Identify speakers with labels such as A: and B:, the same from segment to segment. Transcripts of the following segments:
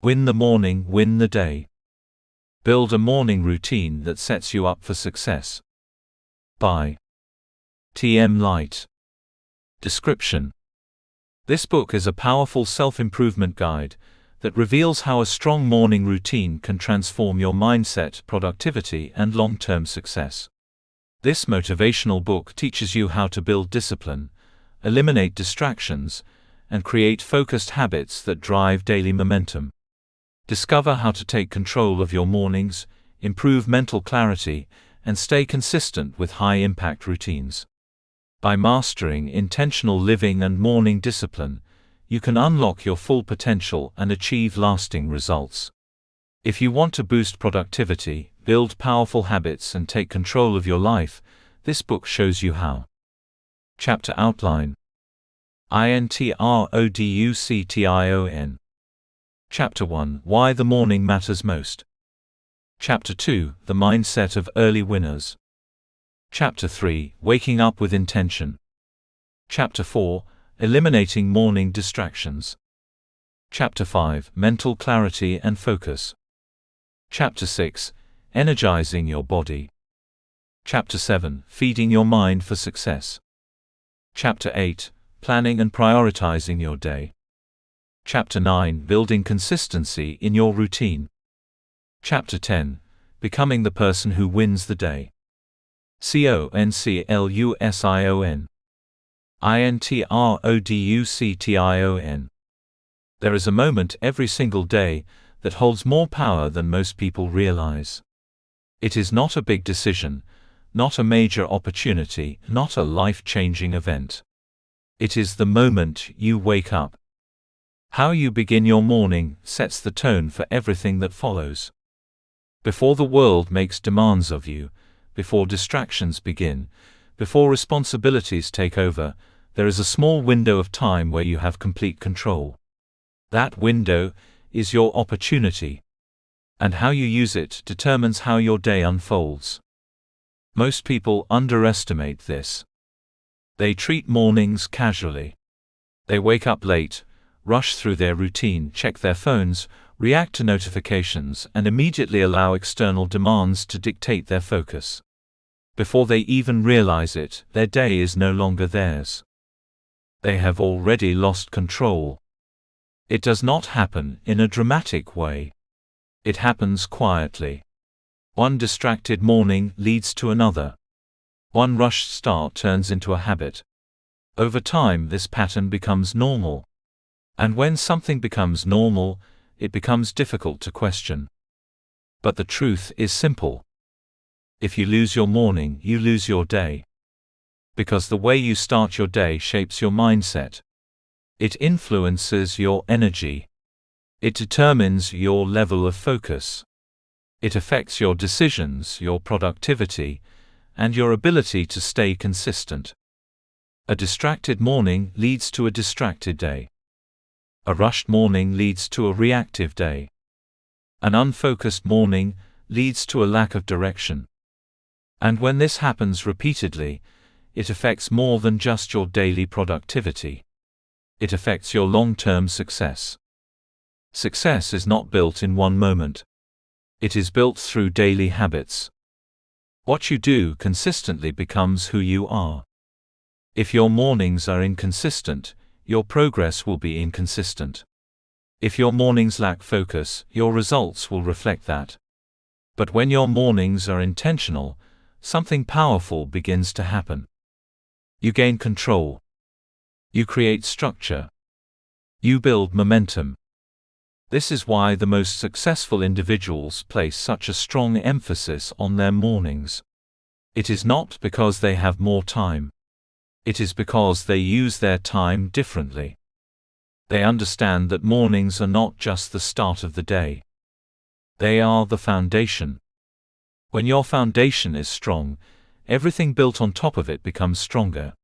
A: Win the morning, win the day. Build a morning routine that sets you up for success. By T.M. Light. Description: This book is a powerful self-improvement guide that reveals how a strong morning routine can transform your mindset, productivity, and long-term success. This motivational book teaches you how to build discipline, eliminate distractions, and create focused habits that drive daily momentum. Discover how to take control of your mornings, improve mental clarity, and stay consistent with high-impact routines. By mastering intentional living and morning discipline, you can unlock your full potential and achieve lasting results. If you want to boost productivity, build powerful habits, and take control of your life, this book shows you how. Chapter Outline: Introduction. Chapter 1: Why the Morning Matters Most. Chapter 2: The Mindset of Early Winners. Chapter 3: Waking Up with Intention. Chapter 4: Eliminating Morning Distractions. Chapter 5: Mental Clarity and Focus. Chapter 6: Energizing Your Body. Chapter 7: Feeding Your Mind for Success. Chapter 8: Planning and Prioritizing Your Day. Chapter 9: Building Consistency in Your Routine. Chapter 10: Becoming the Person Who Wins the Day. CONCLUSION. INTRODUCTION. There is a moment every single day that holds more power than most people realize. It is not a big decision, not a major opportunity, not a life-changing event. It is the moment you wake up. How you begin your morning sets the tone for everything that follows. Before the world makes demands of you, before distractions begin, before responsibilities take over, there is a small window of time where you have complete control. That window is your opportunity. And how you use it determines how your day unfolds. Most people underestimate this. They treat mornings casually. They wake up late, rush through their routine, check their phones, react to notifications, and immediately allow external demands to dictate their focus. Before they even realize it, their day is no longer theirs. They have already lost control. It does not happen in a dramatic way. It happens quietly. One distracted morning leads to another. One rushed start turns into a habit. Over time, this pattern becomes normal. And when something becomes normal, it becomes difficult to question. But the truth is simple. If you lose your morning, you lose your day. Because the way you start your day shapes your mindset. It influences your energy. It determines your level of focus. It affects your decisions, your productivity, and your ability to stay consistent. A distracted morning leads to a distracted day. A rushed morning leads to a reactive day. An unfocused morning leads to a lack of direction. And when this happens repeatedly, it affects more than just your daily productivity. It affects your long-term success. Success is not built in one moment. It is built through daily habits. What you do consistently becomes who you are. If your mornings are inconsistent, your progress will be inconsistent. If your mornings lack focus, your results will reflect that. But when your mornings are intentional, something powerful begins to happen. You gain control. You create structure. You build momentum. This is why the most successful individuals place such a strong emphasis on their mornings. It is not because they have more time. It is because they use their time differently. They understand that mornings are not just the start of the day. They are the foundation. When your foundation is strong, everything built on top of it becomes stronger.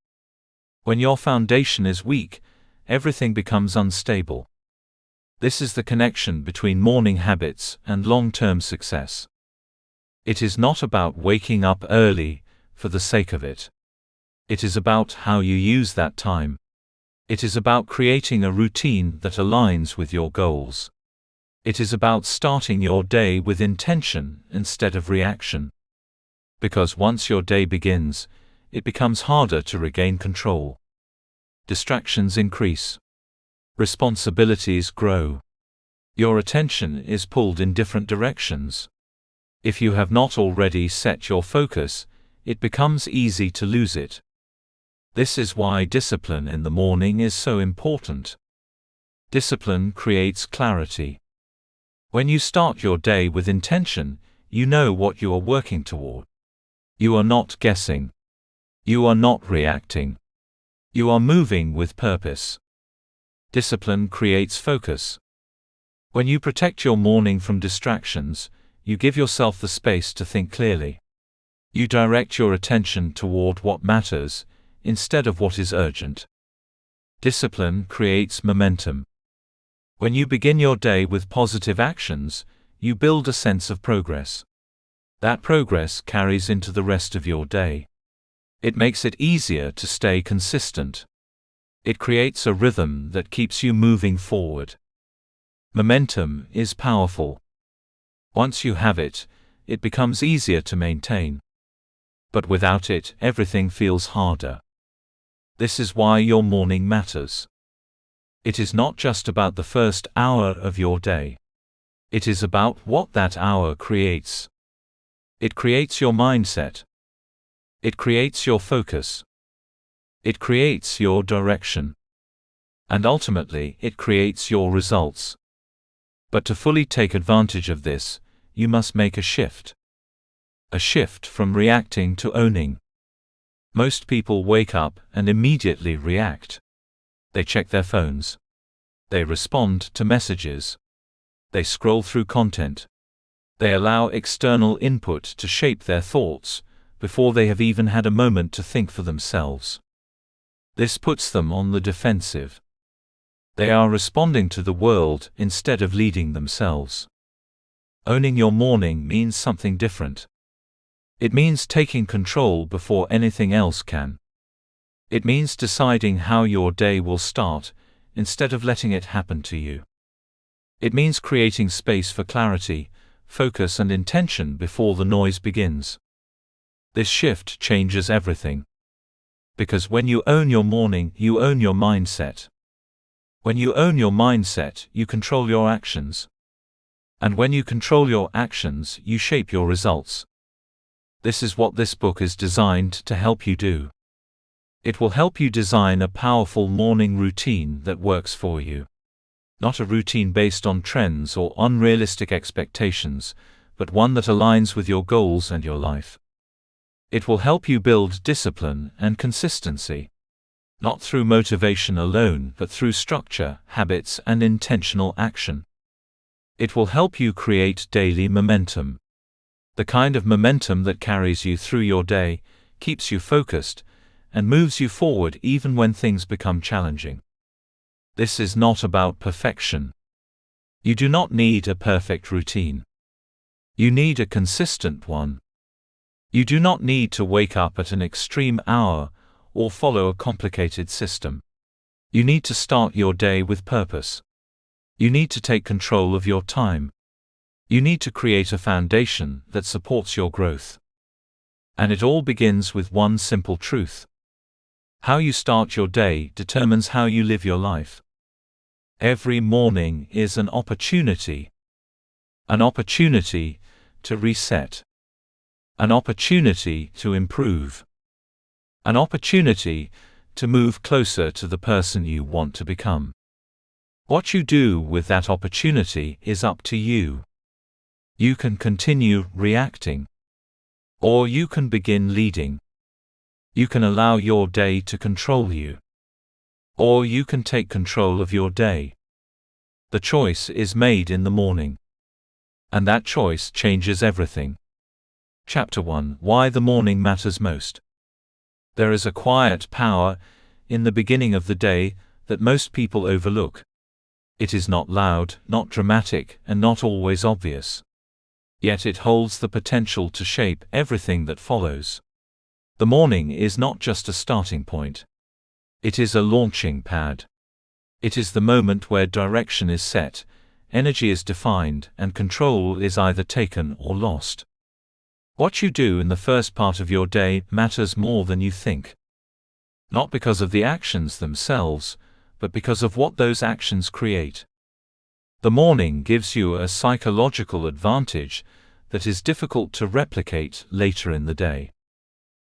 A: When your foundation is weak, everything becomes unstable. This is the connection between morning habits and long-term success. It is not about waking up early for the sake of it. It is about how you use that time. It is about creating a routine that aligns with your goals. It is about starting your day with intention instead of reaction. Because once your day begins, it becomes harder to regain control. Distractions increase. Responsibilities grow. Your attention is pulled in different directions. If you have not already set your focus, it becomes easy to lose it. This is why discipline in the morning is so important. Discipline creates clarity. When you start your day with intention, you know what you are working toward. You are not guessing. You are not reacting. You are moving with purpose. Discipline creates focus. When you protect your morning from distractions, you give yourself the space to think clearly. You direct your attention toward what matters, instead of what is urgent. Discipline creates momentum. When you begin your day with positive actions, you build a sense of progress. That progress carries into the rest of your day. It makes it easier to stay consistent. It creates a rhythm that keeps you moving forward. Momentum is powerful. Once you have it, it becomes easier to maintain. But without it, everything feels harder. This is why your morning matters. It is not just about the first hour of your day. It is about what that hour creates. It creates your mindset. It creates your focus. It creates your direction. And ultimately, it creates your results. But to fully take advantage of this, you must make a shift. A shift from reacting to owning. Most people wake up and immediately react. They check their phones. They respond to messages. They scroll through content. They allow external input to shape their thoughts, before they have even had a moment to think for themselves. This puts them on the defensive. They are responding to the world instead of leading themselves. Owning your morning means something different. It means taking control before anything else can. It means deciding how your day will start, instead of letting it happen to you. It means creating space for clarity, focus and intention before the noise begins. This shift changes everything. Because when you own your morning, you own your mindset. When you own your mindset, you control your actions. And when you control your actions, you shape your results. This is what this book is designed to help you do. It will help you design a powerful morning routine that works for you. Not a routine based on trends or unrealistic expectations, but one that aligns with your goals and your life. It will help you build discipline and consistency. Not through motivation alone, but through structure, habits, and intentional action. It will help you create daily momentum. The kind of momentum that carries you through your day, keeps you focused, and moves you forward even when things become challenging. This is not about perfection. You do not need a perfect routine. You need a consistent one. You do not need to wake up at an extreme hour or follow a complicated system. You need to start your day with purpose. You need to take control of your time. You need to create a foundation that supports your growth. And it all begins with one simple truth. How you start your day determines how you live your life. Every morning is an opportunity. An opportunity to reset. An opportunity to improve. An opportunity to move closer to the person you want to become. What you do with that opportunity is up to you. You can continue reacting. Or you can begin leading. You can allow your day to control you. Or you can take control of your day. The choice is made in the morning. And that choice changes everything. Chapter 1: Why the Morning Matters Most. There is a quiet power in the beginning of the day that most people overlook. It is not loud, not dramatic, and not always obvious. Yet it holds the potential to shape everything that follows. The morning is not just a starting point. It is a launching pad. It is the moment where direction is set, energy is defined, and control is either taken or lost. What you do in the first part of your day matters more than you think. Not because of the actions themselves, but because of what those actions create. The morning gives you a psychological advantage that is difficult to replicate later in the day.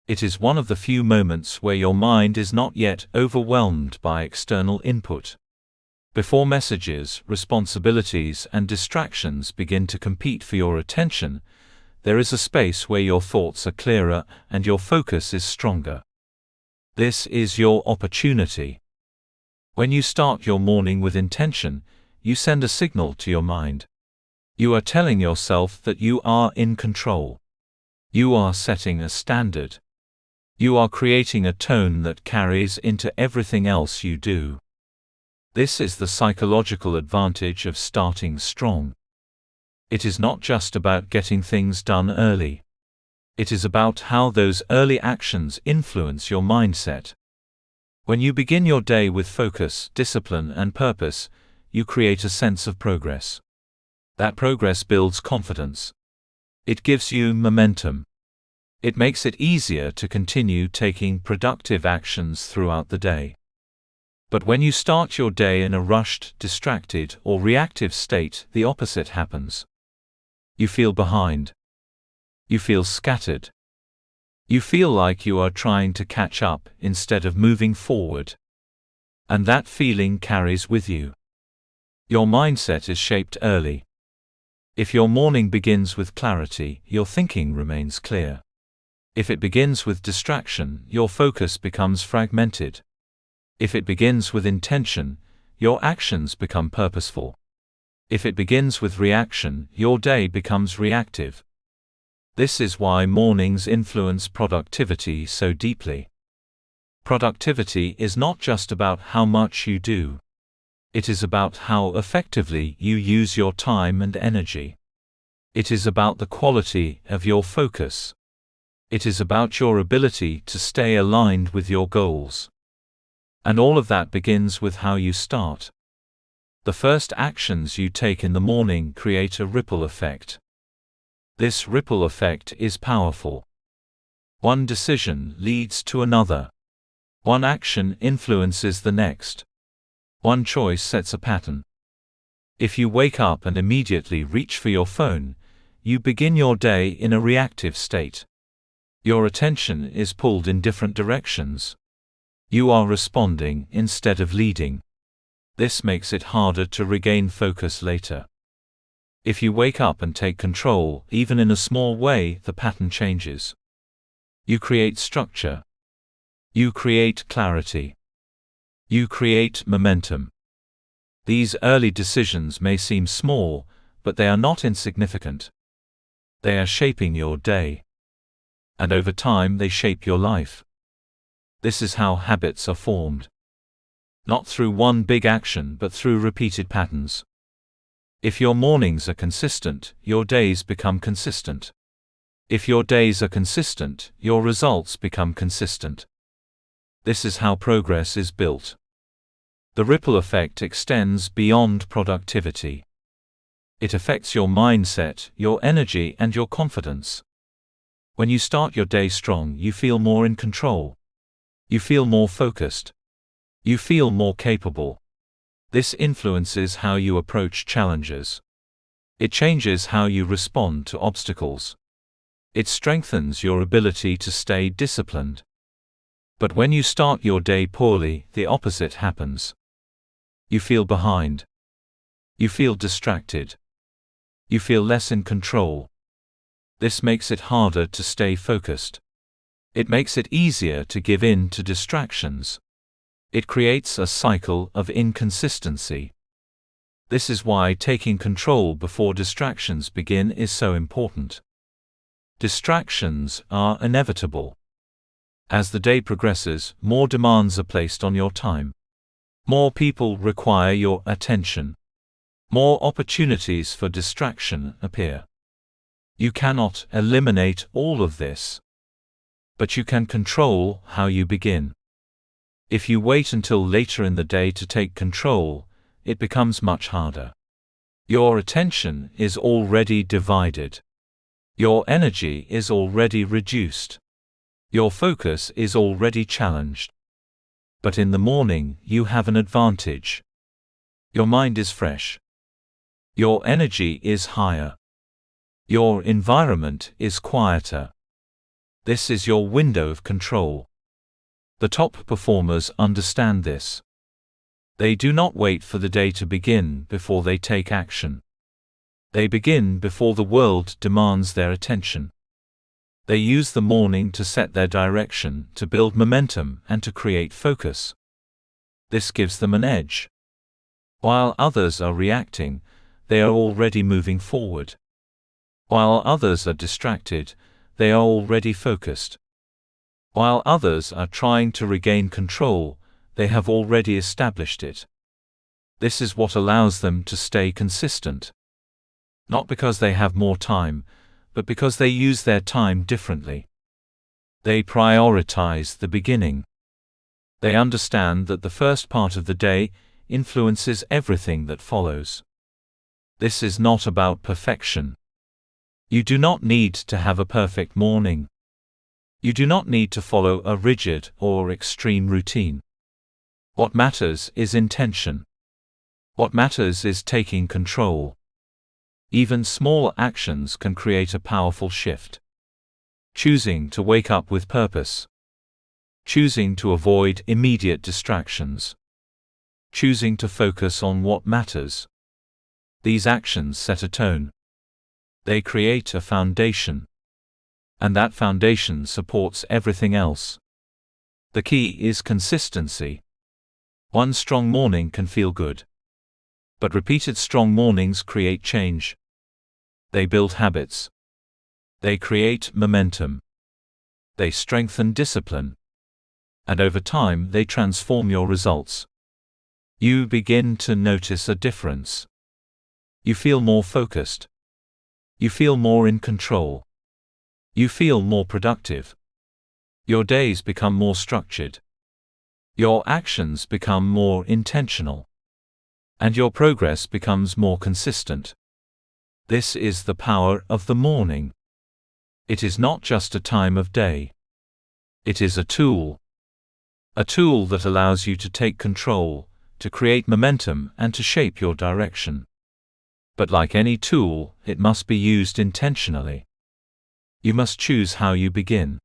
A: It is one of the few moments where your mind is not yet overwhelmed by external input. Before messages, responsibilities, and distractions begin to compete for your attention, there is a space where your thoughts are clearer and your focus is stronger. This is your opportunity. When you start your morning with intention, you send a signal to your mind. You are telling yourself that you are in control. You are setting a standard. You are creating a tone that carries into everything else you do. This is the psychological advantage of starting strong. It is not just about getting things done early. It is about how those early actions influence your mindset. When you begin your day with focus, discipline, and purpose, you create a sense of progress. That progress builds confidence. It gives you momentum. It makes it easier to continue taking productive actions throughout the day. But when you start your day in a rushed, distracted, or reactive state, the opposite happens. You feel behind. You feel scattered. You feel like you are trying to catch up instead of moving forward. And that feeling carries with you. Your mindset is shaped early. If your morning begins with clarity, your thinking remains clear. If it begins with distraction, your focus becomes fragmented. If it begins with intention, your actions become purposeful. If it begins with reaction, your day becomes reactive. This is why mornings influence productivity so deeply. Productivity is not just about how much you do. It is about how effectively you use your time and energy. It is about the quality of your focus. It is about your ability to stay aligned with your goals. And all of that begins with how you start. The first actions you take in the morning create a ripple effect. This ripple effect is powerful. One decision leads to another. One action influences the next. One choice sets a pattern. If you wake up and immediately reach for your phone, you begin your day in a reactive state. Your attention is pulled in different directions. You are responding instead of leading. This makes it harder to regain focus later. If you wake up and take control, even in a small way, the pattern changes. You create structure. You create clarity. You create momentum. These early decisions may seem small, but they are not insignificant. They are shaping your day. And over time they shape your life. This is how habits are formed. Not through one big action but through repeated patterns. If your mornings are consistent, your days become consistent. If your days are consistent, your results become consistent. This is how progress is built. The ripple effect extends beyond productivity. It affects your mindset, your energy, and your confidence. When you start your day strong, you feel more in control. You feel more focused. You feel more capable. This influences how you approach challenges. It changes how you respond to obstacles. It strengthens your ability to stay disciplined. But when you start your day poorly, the opposite happens. You feel behind. You feel distracted. You feel less in control. This makes it harder to stay focused. It makes it easier to give in to distractions. It creates a cycle of inconsistency. This is why taking control before distractions begin is so important. Distractions are inevitable. As the day progresses, more demands are placed on your time. More people require your attention. More opportunities for distraction appear. You cannot eliminate all of this. But you can control how you begin. If you wait until later in the day to take control, it becomes much harder. Your attention is already divided. Your energy is already reduced. Your focus is already challenged. But in the morning, you have an advantage. Your mind is fresh. Your energy is higher. Your environment is quieter. This is your window of control. The top performers understand this. They do not wait for the day to begin before they take action. They begin before the world demands their attention. They use the morning to set their direction, to build momentum, and to create focus. This gives them an edge. While others are reacting, they are already moving forward. While others are distracted, they are already focused. While others are trying to regain control, they have already established it. This is what allows them to stay consistent. Not because they have more time, but because they use their time differently. They prioritize the beginning. They understand that the first part of the day influences everything that follows. This is not about perfection. You do not need to have a perfect morning. You do not need to follow a rigid or extreme routine. What matters is intention. What matters is taking control. Even small actions can create a powerful shift. Choosing to wake up with purpose. Choosing to avoid immediate distractions. Choosing to focus on what matters. These actions set a tone. They create a foundation. And that foundation supports everything else. The key is consistency. One strong morning can feel good. But repeated strong mornings create change. They build habits. They create momentum. They strengthen discipline. And over time they transform your results. You begin to notice a difference. You feel more focused. You feel more in control. You feel more productive. Your days become more structured. Your actions become more intentional. And your progress becomes more consistent. This is the power of the morning. It is not just a time of day. It is a tool. A tool that allows you to take control, to create momentum, and to shape your direction. But like any tool, it must be used intentionally. You must choose how you begin.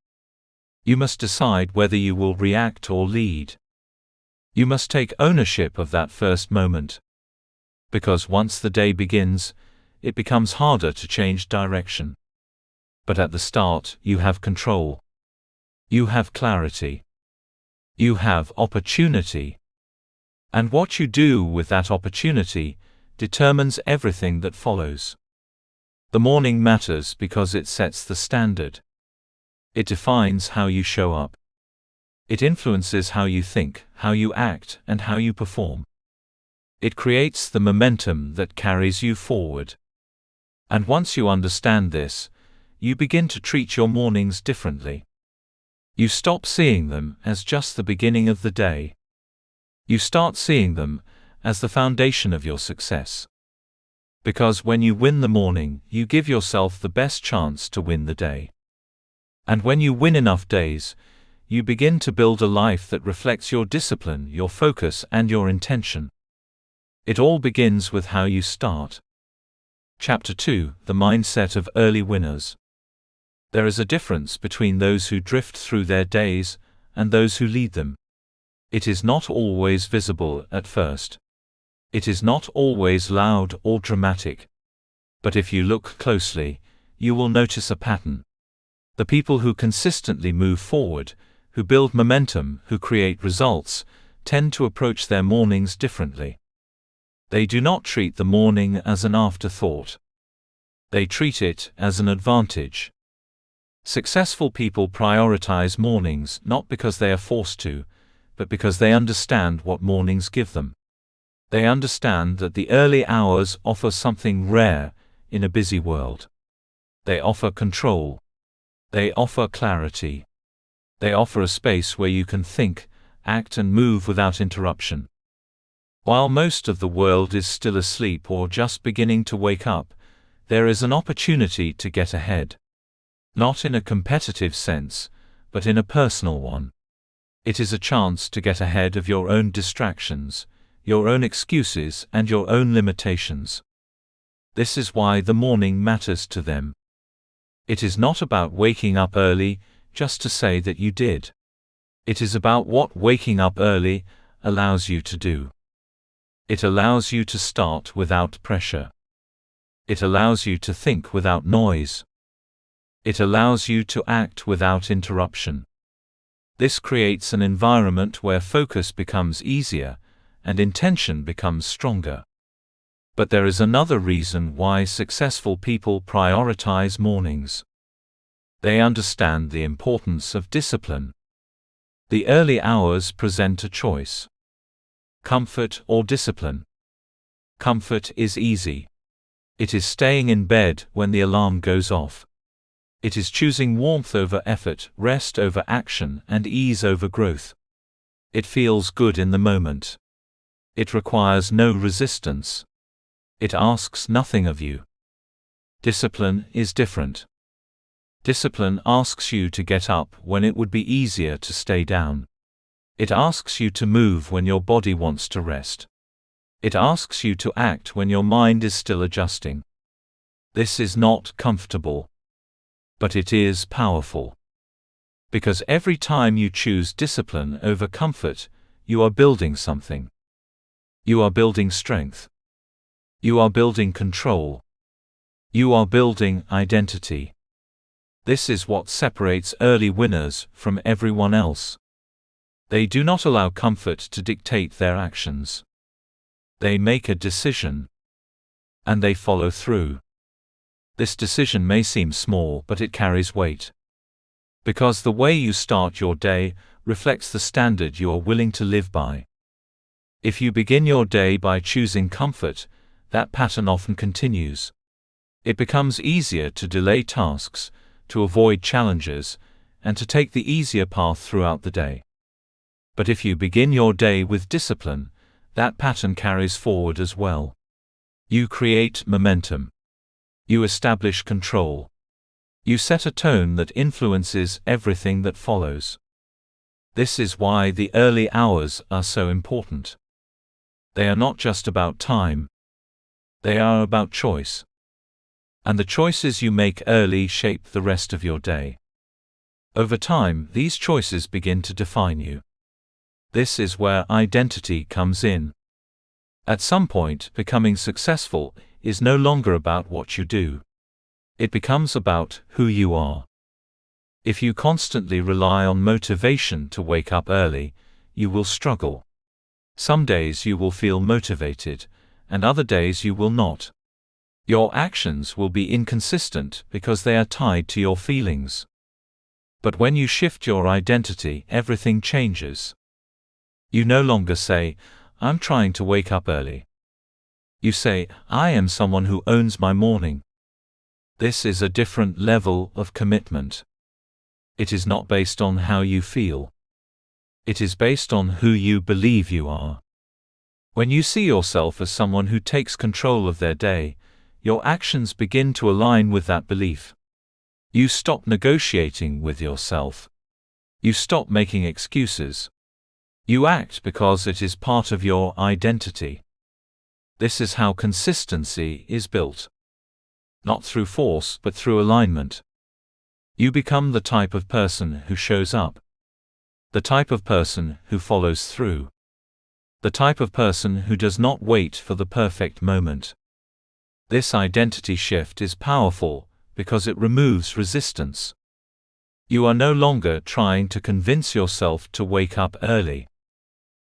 A: You must decide whether you will react or lead. You must take ownership of that first moment. Because once the day begins, it becomes harder to change direction. But at the start, you have control. You have clarity. You have opportunity. And what you do with that opportunity determines everything that follows. The morning matters because it sets the standard. It defines how you show up. It influences how you think, how you act, and how you perform. It creates the momentum that carries you forward. And once you understand this, you begin to treat your mornings differently. You stop seeing them as just the beginning of the day. You start seeing them as the foundation of your success. Because when you win the morning, you give yourself the best chance to win the day. And when you win enough days, you begin to build a life that reflects your discipline, your focus, and your intention. It all begins with how you start. Chapter 2: The Mindset of Early Winners. There is a difference between those who drift through their days and those who lead them. It is not always visible at first. It is not always loud or dramatic. But if you look closely, you will notice a pattern. The people who consistently move forward, who build momentum, who create results, tend to approach their mornings differently. They do not treat the morning as an afterthought. They treat it as an advantage. Successful people prioritize mornings not because they are forced to, but because they understand what mornings give them. They understand that the early hours offer something rare in a busy world. They offer control. They offer clarity. They offer a space where you can think, act, and move without interruption. While most of the world is still asleep or just beginning to wake up, there is an opportunity to get ahead. Not in a competitive sense, but in a personal one. It is a chance to get ahead of your own distractions, your own excuses, and your own limitations. This is why the morning matters to them. It is not about waking up early just to say that you did. It is about what waking up early allows you to do. It allows you to start without pressure. It allows you to think without noise. It allows you to act without interruption. This creates an environment where focus becomes easier and intention becomes stronger. But there is another reason why successful people prioritize mornings. They understand the importance of discipline. The early hours present a choice. Comfort or discipline. Comfort is easy. It is staying in bed when the alarm goes off. It is choosing warmth over effort, rest over action, and ease over growth. It feels good in the moment. It requires no resistance. It asks nothing of you. Discipline is different. Discipline asks you to get up when it would be easier to stay down. It asks you to move when your body wants to rest. It asks you to act when your mind is still adjusting. This is not comfortable. But it is powerful. Because every time you choose discipline over comfort, you are building something. You are building strength. You are building control. You are building identity. This is what separates early winners from everyone else. They do not allow comfort to dictate their actions. They make a decision. And they follow through. This decision may seem small, but it carries weight. Because the way you start your day reflects the standard you are willing to live by. If you begin your day by choosing comfort, that pattern often continues. It becomes easier to delay tasks, to avoid challenges, and to take the easier path throughout the day. But if you begin your day with discipline, that pattern carries forward as well. You create momentum. You establish control. You set a tone that influences everything that follows. This is why the early hours are so important. They are not just about time. They are about choice. And the choices you make early shape the rest of your day. Over time, these choices begin to define you. This is where identity comes in. At some point, becoming successful is no longer about what you do. It becomes about who you are. If you constantly rely on motivation to wake up early, you will struggle. Some days you will feel motivated, and other days you will not. Your actions will be inconsistent because they are tied to your feelings. But when you shift your identity, everything changes. You no longer say, "I'm trying to wake up early." You say, "I am someone who owns my morning." This is a different level of commitment. It is not based on how you feel. It is based on who you believe you are. When you see yourself as someone who takes control of their day, your actions begin to align with that belief. You stop negotiating with yourself. You stop making excuses. You act because it is part of your identity. This is how consistency is built. Not through force, but through alignment. You become the type of person who shows up. The type of person who follows through. The type of person who does not wait for the perfect moment. This identity shift is powerful because it removes resistance. You are no longer trying to convince yourself to wake up early.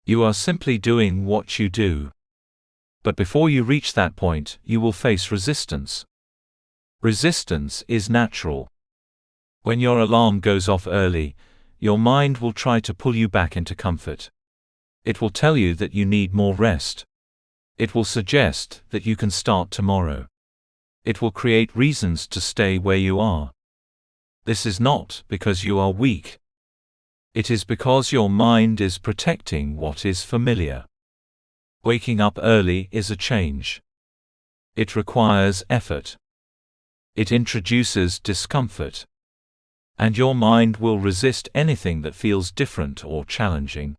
A: You are simply doing what you do. But before you reach that point, you will face resistance. Resistance is natural. When your alarm goes off early, your mind will try to pull you back into comfort. It will tell you that you need more rest. It will suggest that you can start tomorrow. It will create reasons to stay where you are. This is not because you are weak. It is because your mind is protecting what is familiar. Waking up early is a change. It requires effort. It introduces discomfort. And your mind will resist anything that feels different or challenging.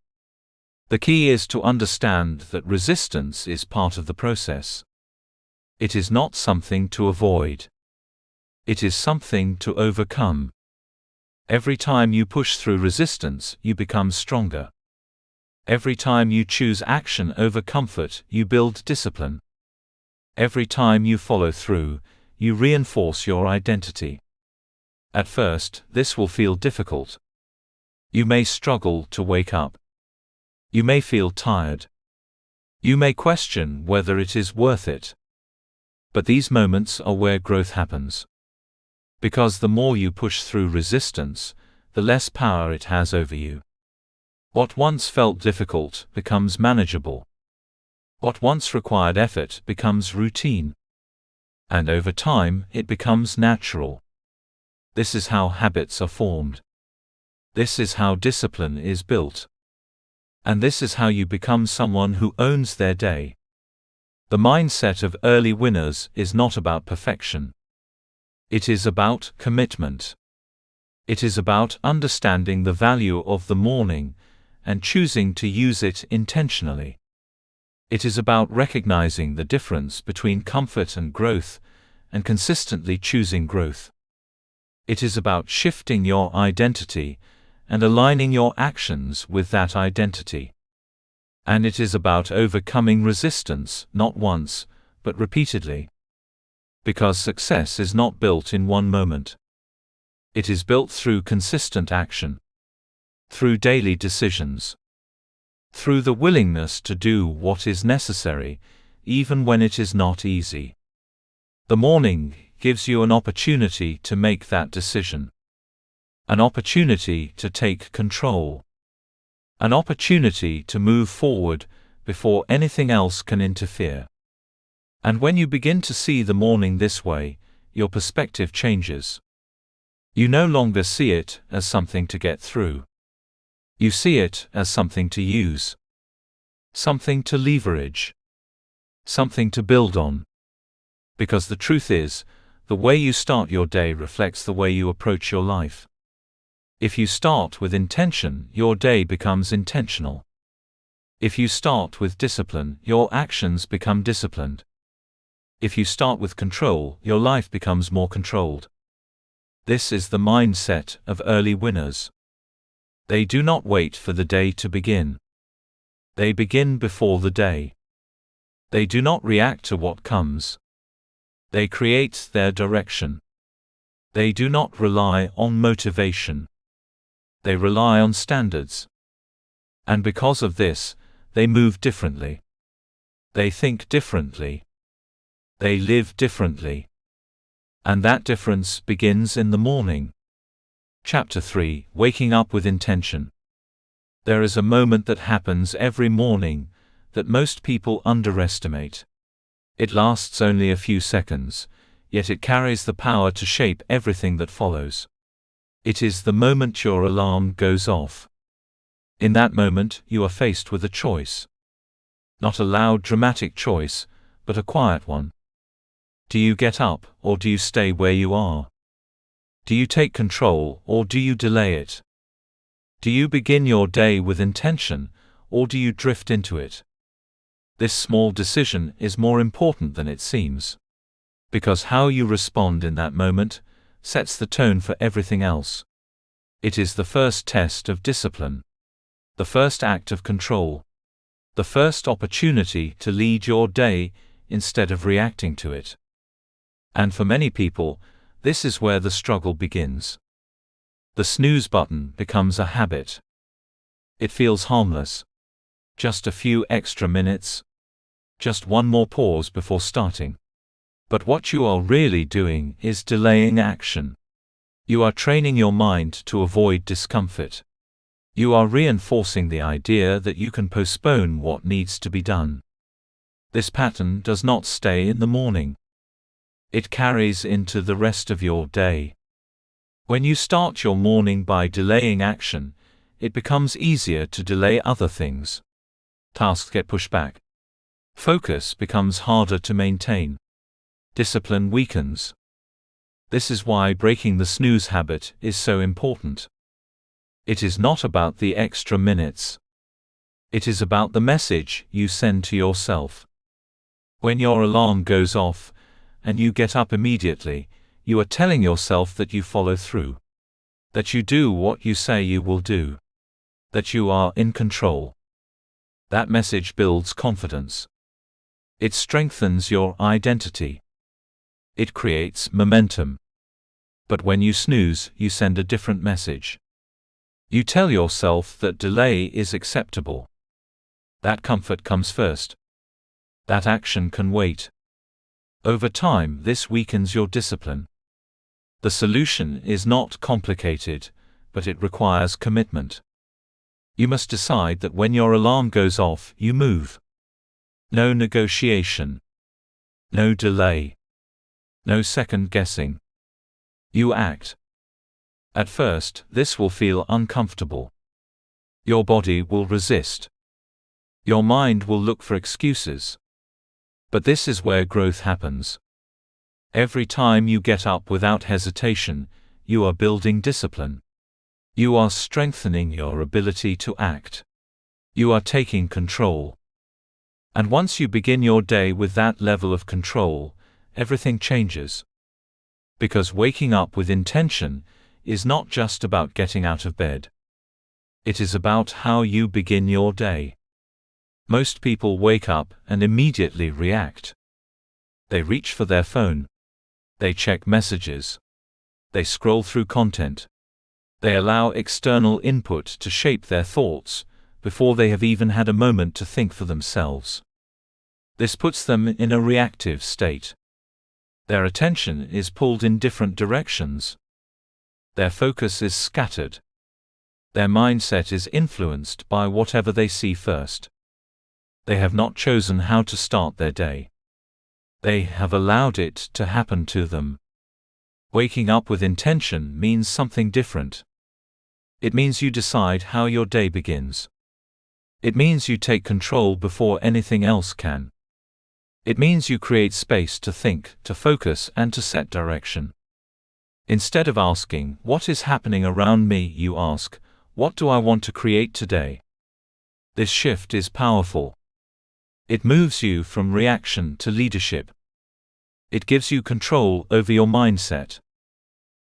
A: The key is to understand that resistance is part of the process. It is not something to avoid. It is something to overcome. Every time you push through resistance, you become stronger. Every time you choose action over comfort, you build discipline. Every time you follow through, you reinforce your identity. At first, this will feel difficult. You may struggle to wake up. You may feel tired. You may question whether it is worth it. But these moments are where growth happens. Because the more you push through resistance, the less power it has over you. What once felt difficult becomes manageable. What once required effort becomes routine. And over time, it becomes natural. This is how habits are formed. This is how discipline is built. And this is how you become someone who owns their day. The mindset of early winners is not about perfection. It is about commitment. It is about understanding the value of the morning and choosing to use it intentionally. It is about recognizing the difference between comfort and growth and consistently choosing growth. It is about shifting your identity and aligning your actions with that identity. And it is about overcoming resistance, not once, but repeatedly. Because success is not built in one moment. It is built through consistent action. Through daily decisions. Through the willingness to do what is necessary, even when it is not easy. The morning gives you an opportunity to make that decision. An opportunity to take control. An opportunity to move forward before anything else can interfere. And when you begin to see the morning this way, your perspective changes. You no longer see it as something to get through. You see it as something to use. Something to leverage. Something to build on. Because the truth is, the way you start your day reflects the way you approach your life. If you start with intention, your day becomes intentional. If you start with discipline, your actions become disciplined. If you start with control, your life becomes more controlled. This is the mindset of early winners. They do not wait for the day to begin. They begin before the day. They do not react to what comes. They create their direction. They do not rely on motivation. They rely on standards. And because of this, they move differently. They think differently. They live differently. And that difference begins in the morning. Chapter 3: Waking Up with Intention. There is a moment that happens every morning that most people underestimate. It lasts only a few seconds, yet it carries the power to shape everything that follows. It is the moment your alarm goes off. In that moment, you are faced with a choice. Not a loud, dramatic choice, but a quiet one. Do you get up, or do you stay where you are? Do you take control, or do you delay it? Do you begin your day with intention, or do you drift into it? This small decision is more important than it seems. Because how you respond in that moment sets the tone for everything else. It is the first test of discipline. The first act of control. The first opportunity to lead your day instead of reacting to it. And for many people, this is where the struggle begins. The snooze button becomes a habit. It feels harmless. Just a few extra minutes. Just one more pause before starting. But what you are really doing is delaying action. You are training your mind to avoid discomfort. You are reinforcing the idea that you can postpone what needs to be done. This pattern does not stay in the morning. It carries into the rest of your day. When you start your morning by delaying action, it becomes easier to delay other things. Tasks get pushed back. Focus becomes harder to maintain. Discipline weakens. This is why breaking the snooze habit is so important. It is not about the extra minutes. It is about the message you send to yourself. When your alarm goes off, and you get up immediately, you are telling yourself that you follow through. That you do what you say you will do. That you are in control. That message builds confidence. It strengthens your identity. It creates momentum. But when you snooze, you send a different message. You tell yourself that delay is acceptable. That comfort comes first. That action can wait. Over time, this weakens your discipline. The solution is not complicated, but it requires commitment. You must decide that when your alarm goes off, you move. No negotiation. No delay. No second guessing. You act. At first, this will feel uncomfortable. Your body will resist. Your mind will look for excuses. But this is where growth happens. Every time you get up without hesitation, you are building discipline. You are strengthening your ability to act. You are taking control. And once you begin your day with that level of control, everything changes. Because waking up with intention is not just about getting out of bed. It is about how you begin your day. Most people wake up and immediately react. They reach for their phone. They check messages. They scroll through content. They allow external input to shape their thoughts, before they have even had a moment to think for themselves. This puts them in a reactive state. Their attention is pulled in different directions. Their focus is scattered. Their mindset is influenced by whatever they see first. They have not chosen how to start their day. They have allowed it to happen to them. Waking up with intention means something different. It means you decide how your day begins. It means you take control before anything else can. It means you create space to think, to focus, and to set direction. Instead of asking, "What is happening around me?" you ask, "What do I want to create today?" This shift is powerful. It moves you from reaction to leadership. It gives you control over your mindset.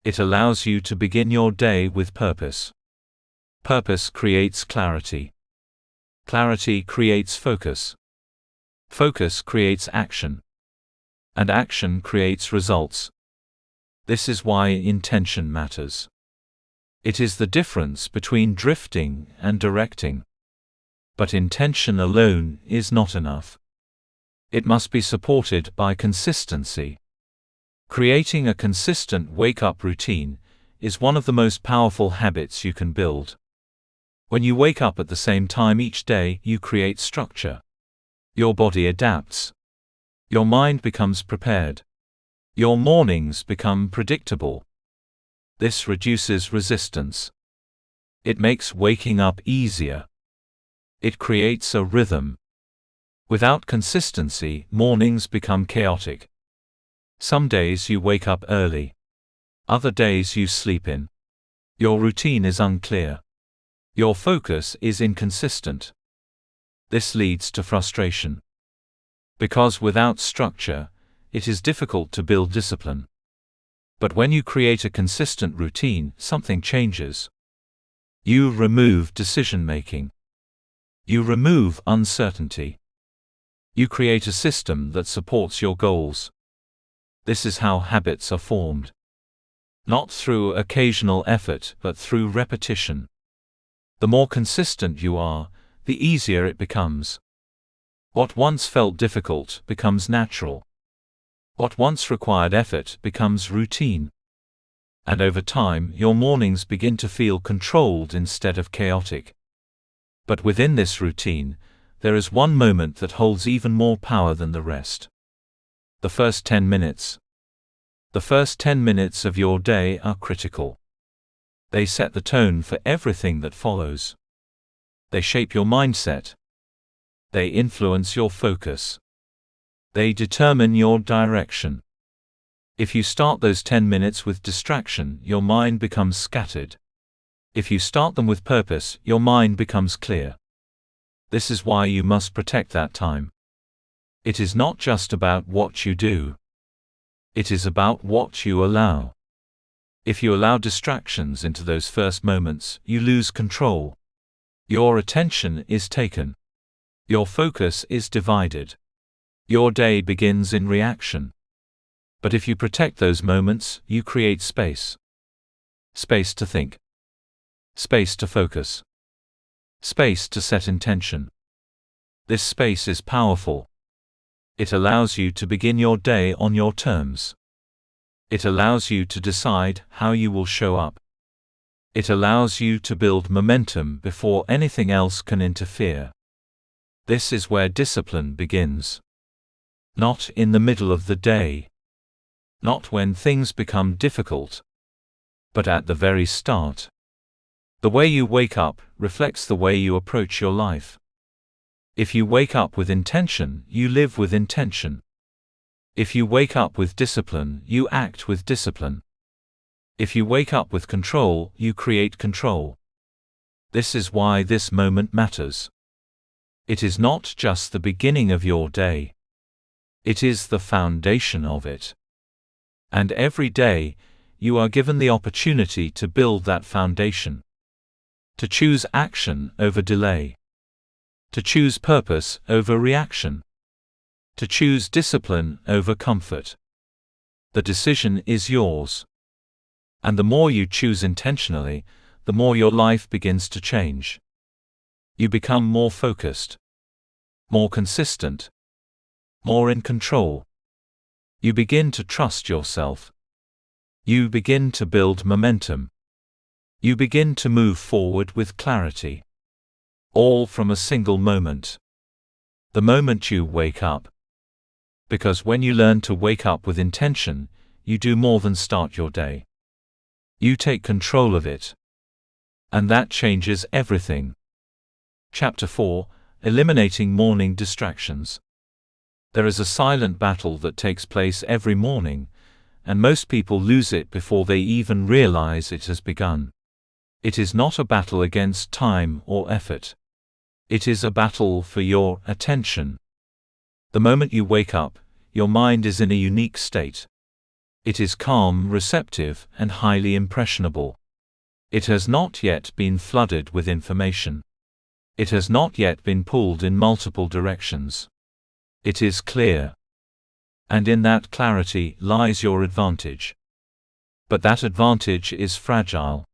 A: It allows you to begin your day with purpose. Purpose creates clarity. Clarity creates focus. Focus creates action. And action creates results. This is why intention matters. It is the difference between drifting and directing. But intention alone is not enough. It must be supported by consistency. Creating a consistent wake-up routine is one of the most powerful habits you can build. When you wake up at the same time each day, you create structure. Your body adapts. Your mind becomes prepared. Your mornings become predictable. This reduces resistance. It makes waking up easier. It creates a rhythm. Without consistency, mornings become chaotic. Some days you wake up early. Other days you sleep in. Your routine is unclear. Your focus is inconsistent. This leads to frustration. Because without structure, it is difficult to build discipline. But when you create a consistent routine, something changes. You remove decision-making. You remove uncertainty. You create a system that supports your goals. This is how habits are formed. Not through occasional effort, but through repetition. The more consistent you are, the easier it becomes. What once felt difficult becomes natural. What once required effort becomes routine. And over time, your mornings begin to feel controlled instead of chaotic. But within this routine, there is one moment that holds even more power than the rest. The first 10 minutes. The first 10 minutes of your day are critical. They set the tone for everything that follows. They shape your mindset. They influence your focus. They determine your direction. If you start those 10 minutes with distraction, your mind becomes scattered. If you start them with purpose, your mind becomes clear. This is why you must protect that time. It is not just about what you do. It is about what you allow. If you allow distractions into those first moments, you lose control. Your attention is taken. Your focus is divided. Your day begins in reaction. But if you protect those moments, you create space. Space to think. Space to focus. Space to set intention. This space is powerful. It allows you to begin your day on your terms. It allows you to decide how you will show up. It allows you to build momentum before anything else can interfere. This is where discipline begins. Not in the middle of the day. Not when things become difficult. But at the very start. The way you wake up reflects the way you approach your life. If you wake up with intention, you live with intention. If you wake up with discipline, you act with discipline. If you wake up with control, you create control. This is why this moment matters. It is not just the beginning of your day. It is the foundation of it. And every day, you are given the opportunity to build that foundation. To choose action over delay. To choose purpose over reaction. To choose discipline over comfort. The decision is yours. And the more you choose intentionally, the more your life begins to change. You become more focused. More consistent. More in control. You begin to trust yourself. You begin to build momentum. You begin to move forward with clarity. All from a single moment. The moment you wake up. Because when you learn to wake up with intention, you do more than start your day. You take control of it. And that changes everything. Chapter 4: Eliminating Morning Distractions. There is a silent battle that takes place every morning, and most people lose it before they even realize it has begun. It is not a battle against time or effort. It is a battle for your attention. The moment you wake up, your mind is in a unique state. It is calm, receptive, and highly impressionable. It has not yet been flooded with information. It has not yet been pulled in multiple directions. It is clear. And in that clarity lies your advantage. But that advantage is fragile.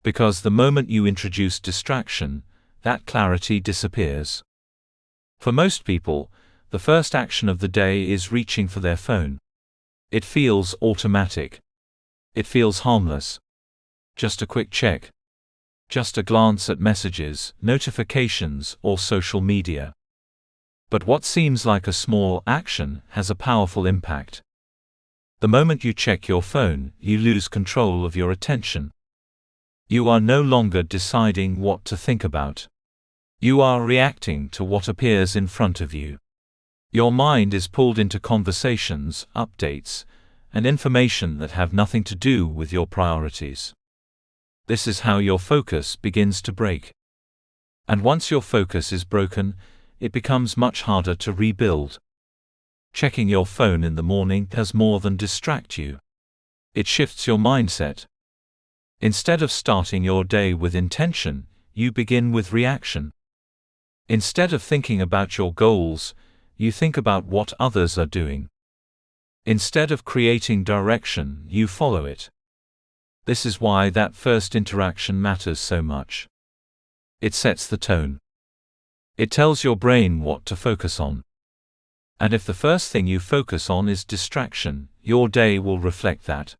A: Because the moment you introduce distraction, that clarity disappears. For most people, the first action of the day is reaching for their phone. It feels automatic. It feels harmless. Just a quick check. Just a glance at messages, notifications, or social media. But what seems like a small action has a powerful impact. The moment you check your phone, you lose control of your attention. You are no longer deciding what to think about. You are reacting to what appears in front of you. Your mind is pulled into conversations, updates, and information that have nothing to do with your priorities. This is how your focus begins to break. And once your focus is broken, it becomes much harder to rebuild. Checking your phone in the morning does more than distract you. It shifts your mindset. Instead of starting your day with intention, you begin with reaction. Instead of thinking about your goals, you think about what others are doing. Instead of creating direction, you follow it. This is why that first interaction matters so much. It sets the tone. It tells your brain what to focus on. And if the first thing you focus on is distraction, your day will reflect that.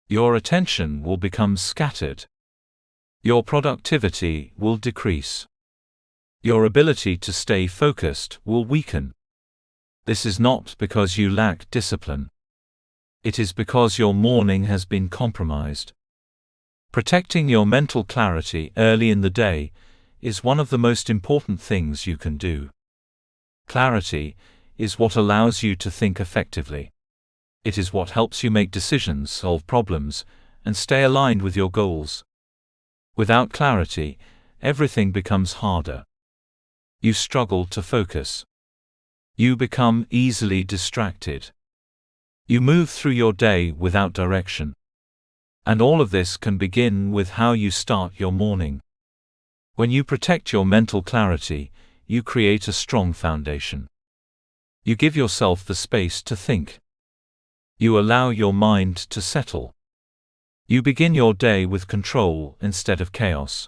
A: Your attention will become scattered. Your productivity will decrease. Your ability to stay focused will weaken. This is not because you lack discipline. It is because your morning has been compromised. Protecting your mental clarity early in the day is one of the most important things you can do. Clarity, is what allows you to think effectively. It is what helps you make decisions, solve problems, and stay aligned with your goals. Without clarity, everything becomes harder. You struggle to focus. You become easily distracted. You move through your day without direction. And all of this can begin with how you start your morning. When you protect your mental clarity, you create a strong foundation. You give yourself the space to think. You allow your mind to settle. You begin your day with control instead of chaos.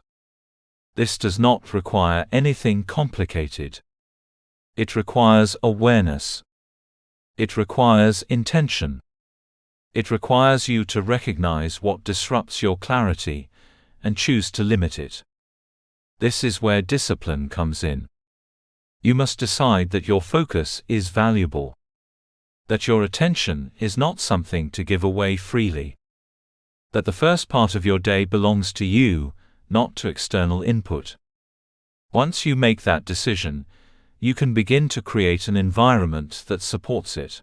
A: This does not require anything complicated. It requires awareness. It requires intention. It requires you to recognize what disrupts your clarity and choose to limit it. This is where discipline comes in. You must decide that your focus is valuable, that your attention is not something to give away freely, that the first part of your day belongs to you, not to external input. Once you make that decision, you can begin to create an environment that supports it.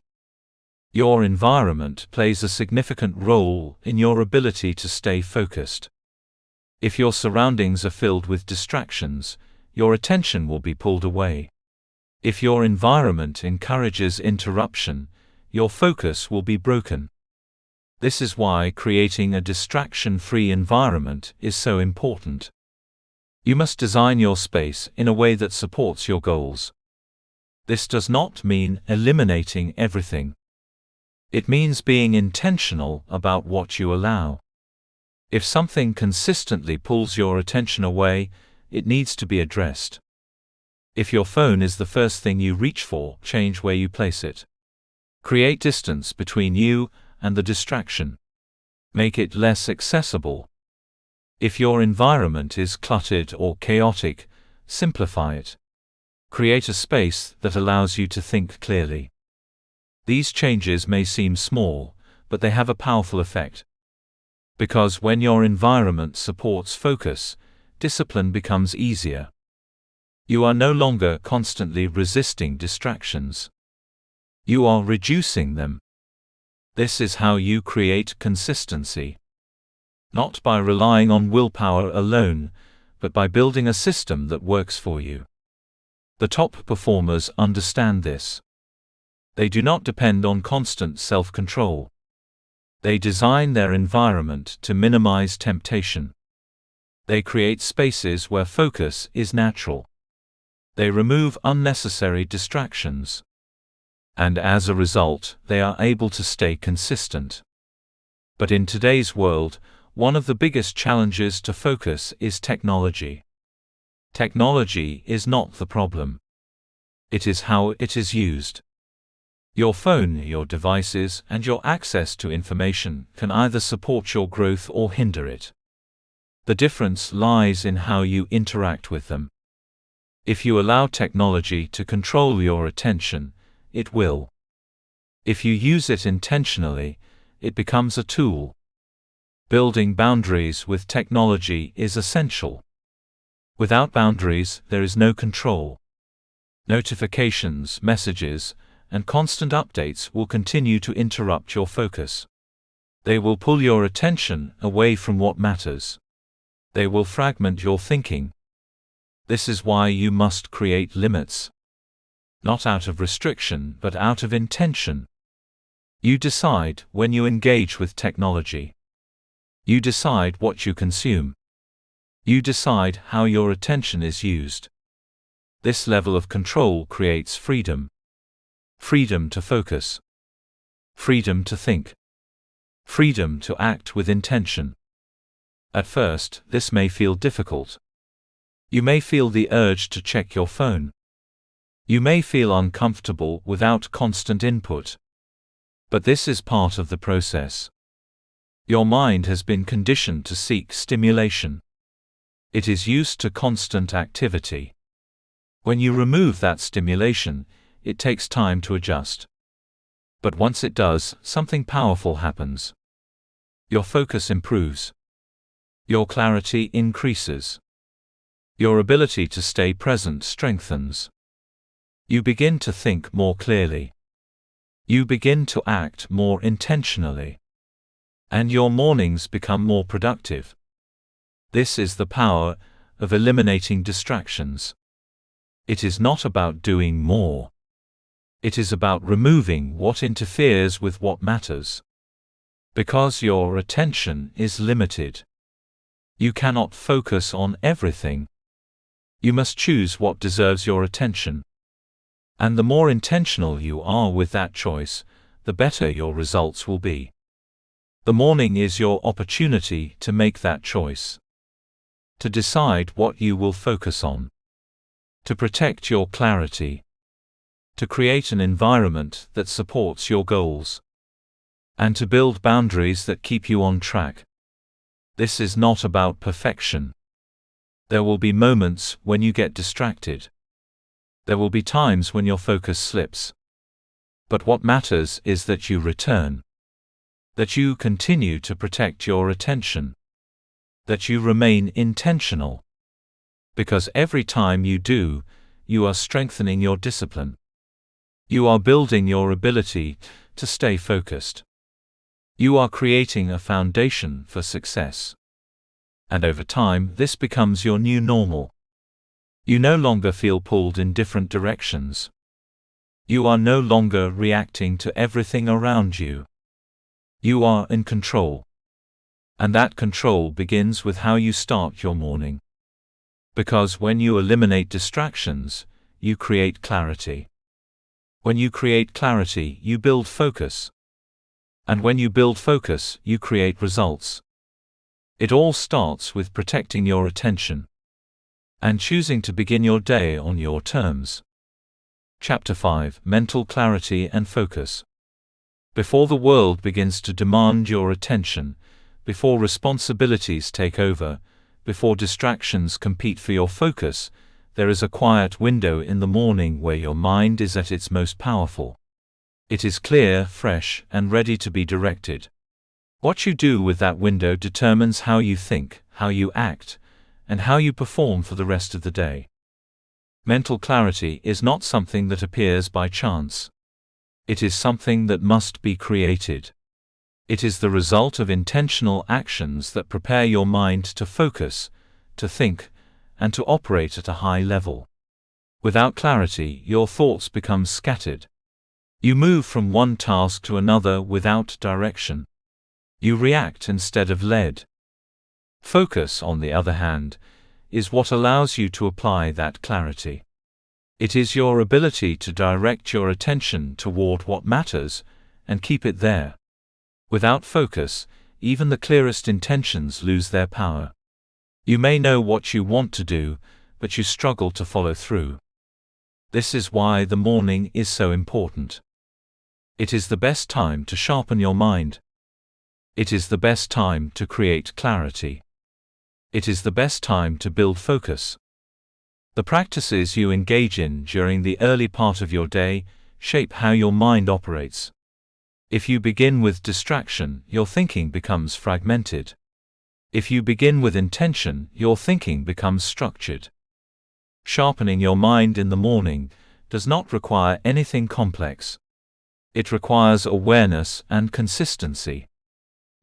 A: Your environment plays a significant role in your ability to stay focused. If your surroundings are filled with distractions, your attention will be pulled away. If your environment encourages interruption, your focus will be broken. This is why creating a distraction-free environment is so important. You must design your space in a way that supports your goals. This does not mean eliminating everything. It means being intentional about what you allow. If something consistently pulls your attention away, it needs to be addressed. If your phone is the first thing you reach for, change where you place it. Create distance between you and the distraction. Make it less accessible. If your environment is cluttered or chaotic, simplify it. Create a space that allows you to think clearly. These changes may seem small, but they have a powerful effect. Because when your environment supports focus, discipline becomes easier. You are no longer constantly resisting distractions. You are reducing them. This is how you create consistency. Not by relying on willpower alone, but by building a system that works for you. The top performers understand this. They do not depend on constant self-control. They design their environment to minimize temptation. They create spaces where focus is natural. They remove unnecessary distractions. And as a result, they are able to stay consistent. But in today's world, one of the biggest challenges to focus is technology. Technology is not the problem. It is how it is used. Your phone, your devices, and your access to information can either support your growth or hinder it. The difference lies in how you interact with them. If you allow technology to control your attention, it will. If you use it intentionally, it becomes a tool. Building boundaries with technology is essential. Without boundaries, there is no control. Notifications, messages, and constant updates will continue to interrupt your focus. They will pull your attention away from what matters. They will fragment your thinking. This is why you must create limits. Not out of restriction, but out of intention. You decide when you engage with technology. You decide what you consume. You decide how your attention is used. This level of control creates freedom. Freedom to focus. Freedom to think. Freedom to act with intention. At first, this may feel difficult. You may feel the urge to check your phone. You may feel uncomfortable without constant input. But this is part of the process. Your mind has been conditioned to seek stimulation. It is used to constant activity. When you remove that stimulation, it takes time to adjust. But once it does, something powerful happens. Your focus improves. Your clarity increases. Your ability to stay present strengthens. You begin to think more clearly. You begin to act more intentionally. And your mornings become more productive. This is the power of eliminating distractions. It is not about doing more. It is about removing what interferes with what matters. Because your attention is limited. You cannot focus on everything. You must choose what deserves your attention. And the more intentional you are with that choice, the better your results will be. The morning is your opportunity to make that choice. To decide what you will focus on. To protect your clarity. To create an environment that supports your goals. And to build boundaries that keep you on track. This is not about perfection. There will be moments when you get distracted. There will be times when your focus slips. But what matters is that you return. That you continue to protect your attention. That you remain intentional. Because every time you do, you are strengthening your discipline. You are building your ability to stay focused. You are creating a foundation for success. And over time, this becomes your new normal. You no longer feel pulled in different directions. You are no longer reacting to everything around you. You are in control. And that control begins with how you start your morning. Because when you eliminate distractions, you create clarity. When you create clarity, you build focus. And when you build focus, you create results. It all starts with protecting your attention. And choosing to begin your day on your terms. Chapter 5: Mental Clarity and Focus. Before the world begins to demand your attention, before responsibilities take over, before distractions compete for your focus, there is a quiet window in the morning where your mind is at its most powerful. It is clear, fresh, and ready to be directed. What you do with that window determines how you think, how you act, and how you perform for the rest of the day. Mental clarity is not something that appears by chance. It is something that must be created. It is the result of intentional actions that prepare your mind to focus, to think, and to operate at a high level. Without clarity, your thoughts become scattered. You move from one task to another without direction. You react instead of led. Focus, on the other hand, is what allows you to apply that clarity. It is your ability to direct your attention toward what matters, and keep it there. Without focus, even the clearest intentions lose their power. You may know what you want to do, but you struggle to follow through. This is why the morning is so important. It is the best time to sharpen your mind. It is the best time to create clarity. It is the best time to build focus. The practices you engage in during the early part of your day shape how your mind operates. If you begin with distraction, your thinking becomes fragmented. If you begin with intention, your thinking becomes structured. Sharpening your mind in the morning does not require anything complex. It requires awareness and consistency.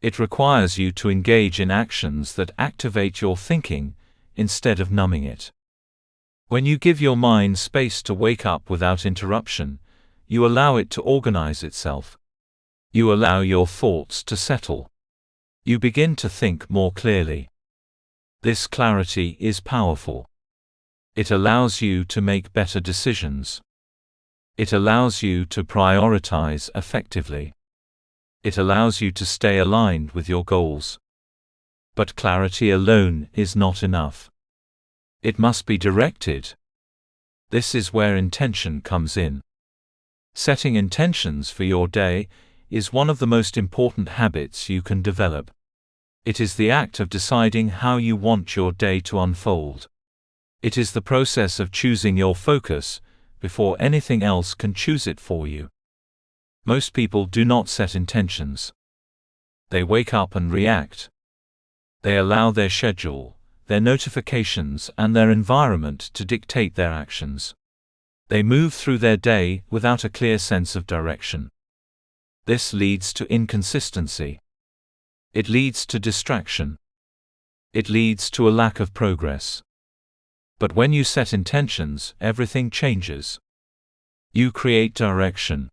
A: It requires you to engage in actions that activate your thinking, instead of numbing it. When you give your mind space to wake up without interruption, you allow it to organize itself. You allow your thoughts to settle. You begin to think more clearly. This clarity is powerful. It allows you to make better decisions. It allows you to prioritize effectively. It allows you to stay aligned with your goals. But clarity alone is not enough. It must be directed. This is where intention comes in. Setting intentions for your day is one of the most important habits you can develop. It is the act of deciding how you want your day to unfold. It is the process of choosing your focus before anything else can choose it for you. Most people do not set intentions. They wake up and react. They allow their schedule, their notifications, and their environment to dictate their actions. They move through their day without a clear sense of direction. This leads to inconsistency. It leads to distraction. It leads to a lack of progress. But when you set intentions, everything changes. You create direction.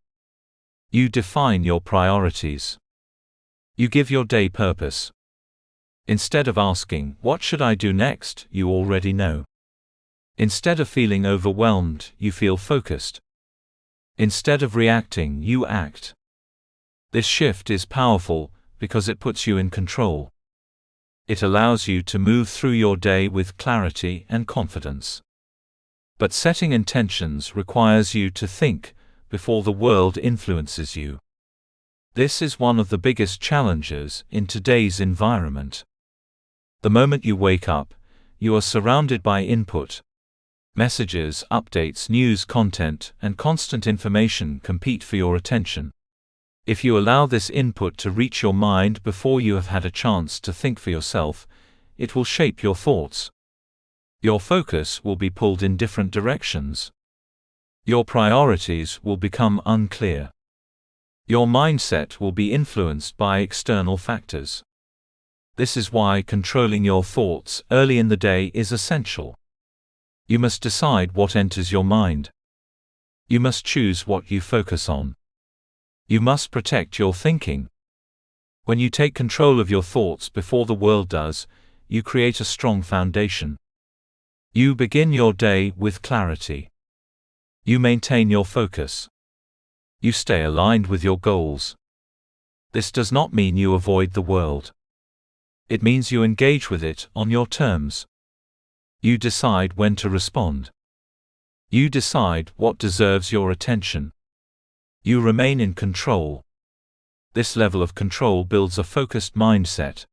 A: You define your priorities. You give your day purpose. Instead of asking, "What should I do next?" you already know. Instead of feeling overwhelmed, you feel focused. Instead of reacting, you act. This shift is powerful because it puts you in control. It allows you to move through your day with clarity and confidence. But setting intentions requires you to think before the world influences you. This is one of the biggest challenges in today's environment. The moment you wake up, you are surrounded by input. Messages, updates, news content, and constant information compete for your attention. If you allow this input to reach your mind before you have had a chance to think for yourself, it will shape your thoughts. Your focus will be pulled in different directions. Your priorities will become unclear. Your mindset will be influenced by external factors. This is why controlling your thoughts early in the day is essential. You must decide what enters your mind. You must choose what you focus on. You must protect your thinking. When you take control of your thoughts before the world does, you create a strong foundation. You begin your day with clarity. You maintain your focus. You stay aligned with your goals. This does not mean you avoid the world. It means you engage with it on your terms. You decide when to respond. You decide what deserves your attention. You remain in control. This level of control builds a focused mindset.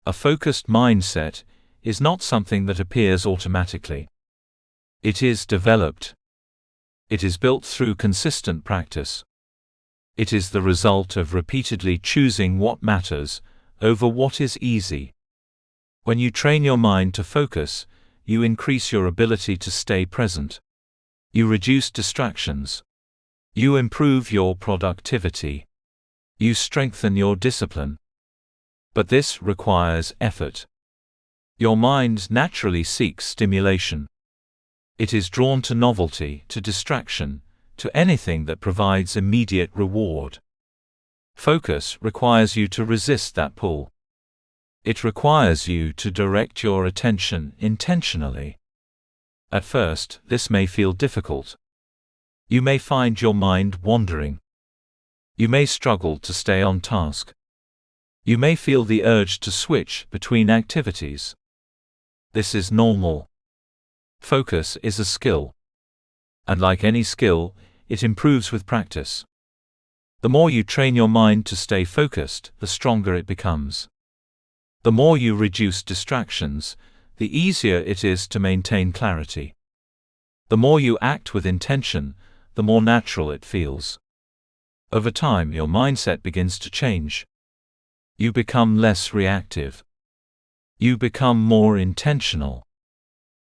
A: A focused mindset is not something that appears automatically. It is developed. It is built through consistent practice. It is the result of repeatedly choosing what matters over what is easy. When you train your mind to focus, you increase your ability to stay present. You reduce distractions. You improve your productivity. You strengthen your discipline. But this requires effort. Your mind naturally seeks stimulation. It is drawn to novelty, to distraction, to anything that provides immediate reward. Focus requires you to resist that pull. It requires you to direct your attention intentionally. At first, this may feel difficult. You may find your mind wandering. You may struggle to stay on task. You may feel the urge to switch between activities. This is normal. Focus is a skill. And like any skill, it improves with practice. The more you train your mind to stay focused, the stronger it becomes. The more you reduce distractions, the easier it is to maintain clarity. The more you act with intention, the more natural it feels. Over time, your mindset begins to change. You become less reactive. You become more intentional.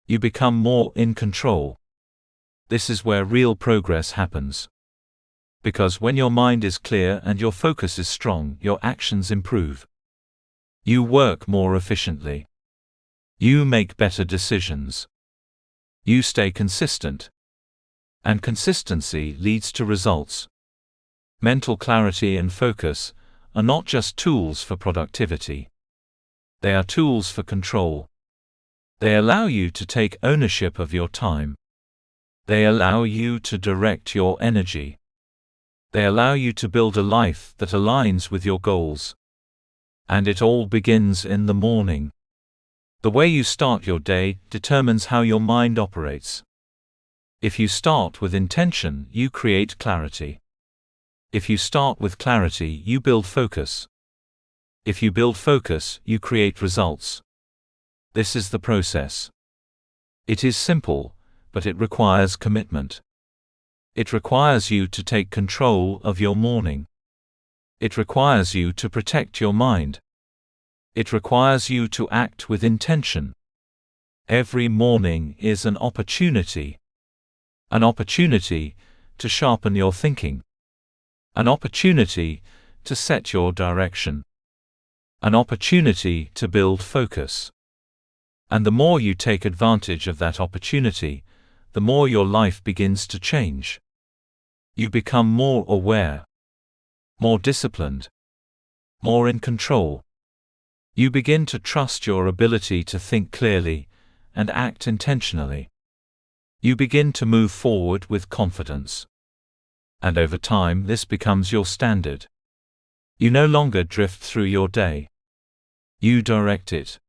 A: You become more in control. This is where real progress happens. Because when your mind is clear and your focus is strong, your actions improve. You work more efficiently. You make better decisions. You stay consistent. And consistency leads to results. Mental clarity and focus are not just tools for productivity. They are tools for control. They allow you to take ownership of your time. They allow you to direct your energy. They allow you to build a life that aligns with your goals. And it all begins in the morning. The way you start your day determines how your mind operates. If you start with intention, you create clarity. If you start with clarity, you build focus. If you build focus, you create results. This is the process. It is simple, but it requires commitment. It requires you to take control of your morning. It requires you to protect your mind. It requires you to act with intention. Every morning is an opportunity. An opportunity to sharpen your thinking. An opportunity to set your direction. An opportunity to build focus. And the more you take advantage of that opportunity, the more your life begins to change. You become more aware, more disciplined, more in control. You begin to trust your ability to think clearly and act intentionally. You begin to move forward with confidence. And over time, this becomes your standard. You no longer drift through your day. You direct it.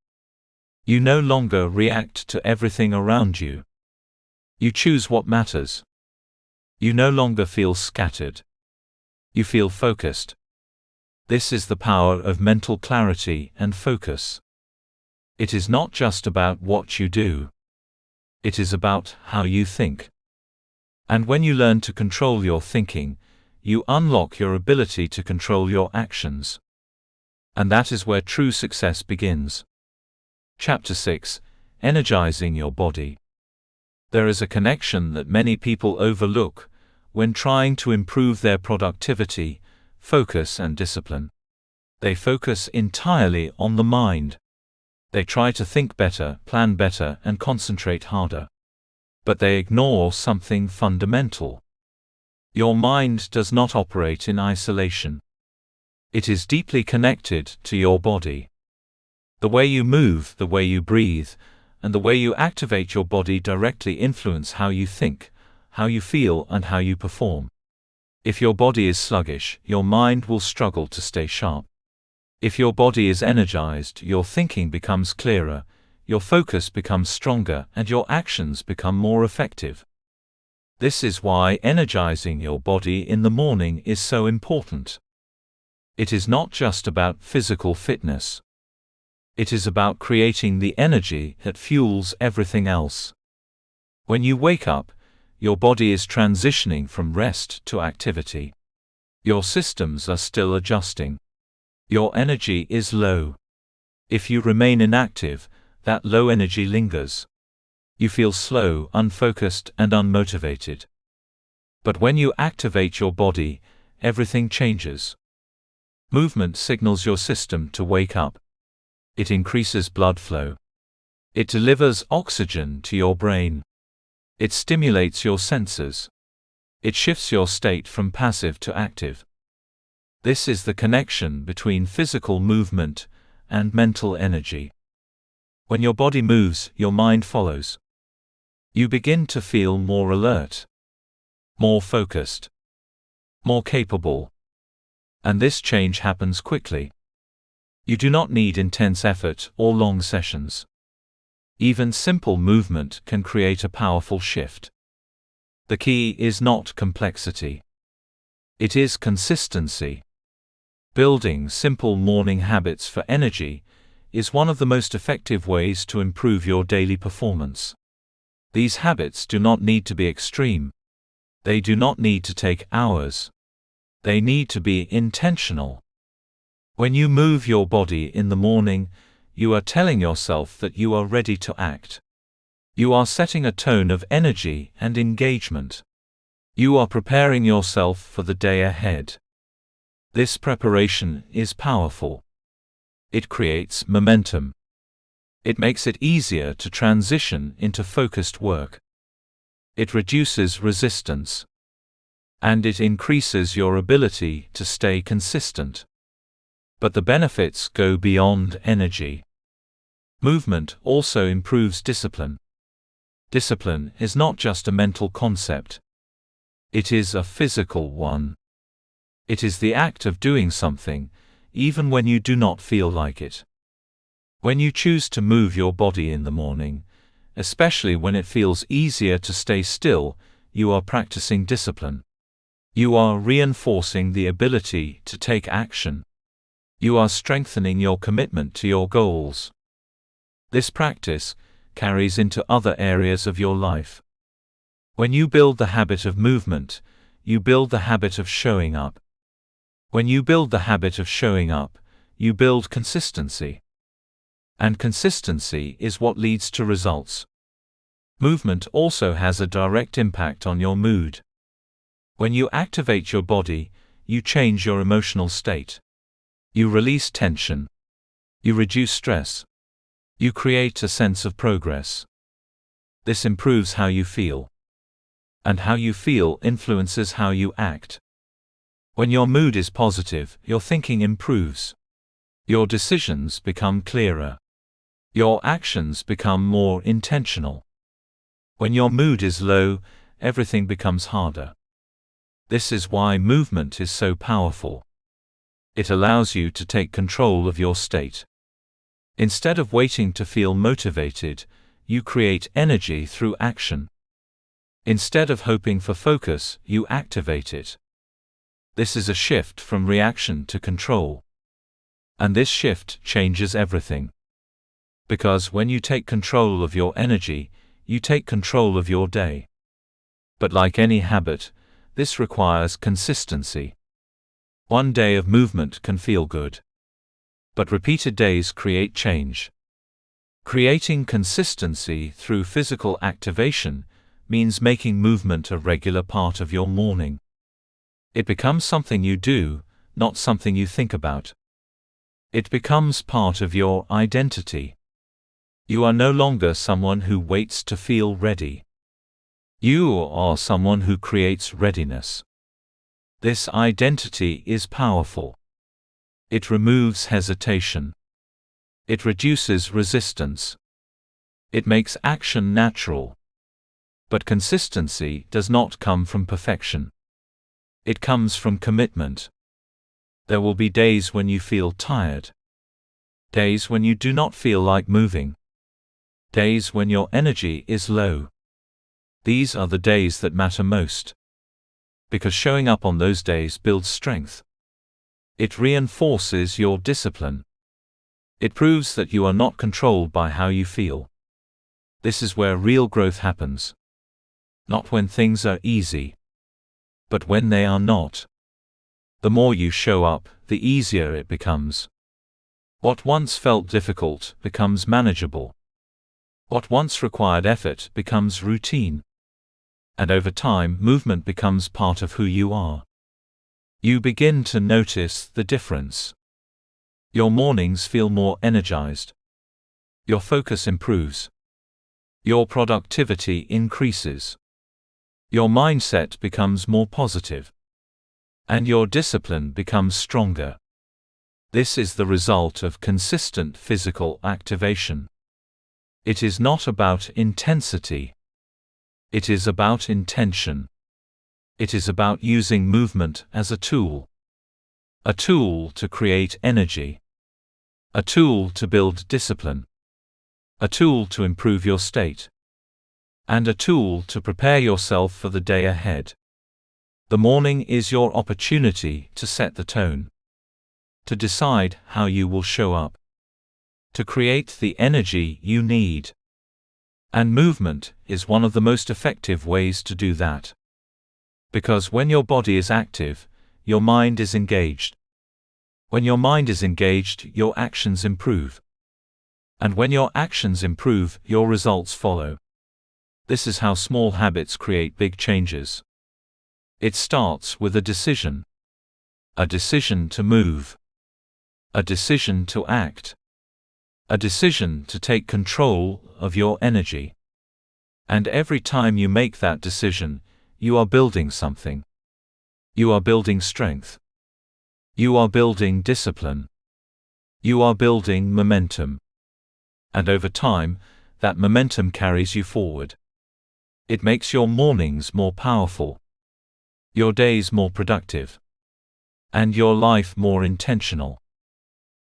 A: You no longer react to everything around you. You choose what matters. You no longer feel scattered. You feel focused. This is the power of mental clarity and focus. It is not just about what you do. It is about how you think. And when you learn to control your thinking, you unlock your ability to control your actions. And that is where true success begins. Chapter 6: Energizing your body. There is a connection that many people overlook when trying to improve their productivity, focus and discipline. They focus entirely on the mind. They try to think better, plan better, and concentrate harder. But they ignore something fundamental. Your mind does not operate in isolation. It is deeply connected to your body. The way you move, the way you breathe, and the way you activate your body directly influence how you think, how you feel, and how you perform. If your body is sluggish, your mind will struggle to stay sharp. If your body is energized, your thinking becomes clearer, your focus becomes stronger, and your actions become more effective. This is why energizing your body in the morning is so important. It is not just about physical fitness. It is about creating the energy that fuels everything else. When you wake up, your body is transitioning from rest to activity. Your systems are still adjusting. Your energy is low. If you remain inactive, that low energy lingers. You feel slow, unfocused, and unmotivated. But when you activate your body, everything changes. Movement signals your system to wake up. It increases blood flow. It delivers oxygen to your brain. It stimulates your senses. It shifts your state from passive to active. This is the connection between physical movement and mental energy. When your body moves, your mind follows. You begin to feel more alert, more focused, more capable. And this change happens quickly. You do not need intense effort or long sessions. Even simple movement can create a powerful shift. The key is not complexity. It is consistency. Building simple morning habits for energy is one of the most effective ways to improve your daily performance. These habits do not need to be extreme. They do not need to take hours. They need to be intentional. When you move your body in the morning, you are telling yourself that you are ready to act. You are setting a tone of energy and engagement. You are preparing yourself for the day ahead. This preparation is powerful. It creates momentum. It makes it easier to transition into focused work. It reduces resistance. And it increases your ability to stay consistent. But the benefits go beyond energy. Movement also improves discipline. Discipline is not just a mental concept. It is a physical one. It is the act of doing something, even when you do not feel like it. When you choose to move your body in the morning, especially when it feels easier to stay still, you are practicing discipline. You are reinforcing the ability to take action. You are strengthening your commitment to your goals. This practice carries into other areas of your life. When you build the habit of movement, you build the habit of showing up. When you build the habit of showing up, you build consistency. And consistency is what leads to results. Movement also has a direct impact on your mood. When you activate your body, you change your emotional state. You release tension. You reduce stress. You create a sense of progress. This improves how you feel. And how you feel influences how you act. When your mood is positive, your thinking improves. Your decisions become clearer. Your actions become more intentional. When your mood is low, everything becomes harder. This is why movement is so powerful. It allows you to take control of your state. Instead of waiting to feel motivated, you create energy through action. Instead of hoping for focus, you activate it. This is a shift from reaction to control. And this shift changes everything. Because when you take control of your energy, you take control of your day. But like any habit, this requires consistency. One day of movement can feel good. But repeated days create change. Creating consistency through physical activation means making movement a regular part of your morning. It becomes something you do, not something you think about. It becomes part of your identity. You are no longer someone who waits to feel ready. You are someone who creates readiness. This identity is powerful. It removes hesitation. It reduces resistance. It makes action natural. But consistency does not come from perfection. It comes from commitment. There will be days when you feel tired. Days when you do not feel like moving. Days when your energy is low. These are the days that matter most. Because showing up on those days builds strength. It reinforces your discipline. It proves that you are not controlled by how you feel. This is where real growth happens. Not when things are easy, but when they are not. The more you show up, the easier it becomes. What once felt difficult becomes manageable. What once required effort becomes routine. And over time, movement becomes part of who you are. You begin to notice the difference. Your mornings feel more energized. Your focus improves. Your productivity increases. Your mindset becomes more positive. And your discipline becomes stronger. This is the result of consistent physical activation. It is not about intensity. It is about intention. It is about using movement as a tool. A tool to create energy. A tool to build discipline. A tool to improve your state. And a tool to prepare yourself for the day ahead. The morning is your opportunity to set the tone. To decide how you will show up. To create the energy you need. And movement is one of the most effective ways to do that. Because when your body is active, your mind is engaged. When your mind is engaged, your actions improve. And when your actions improve, your results follow. This is how small habits create big changes. It starts with a decision. A decision to move. A decision to act. A decision to take control of your energy. And every time you make that decision, you are building something. You are building strength. You are building discipline. You are building momentum. And over time, that momentum carries you forward. It makes your mornings more powerful. Your days more productive. And your life more intentional.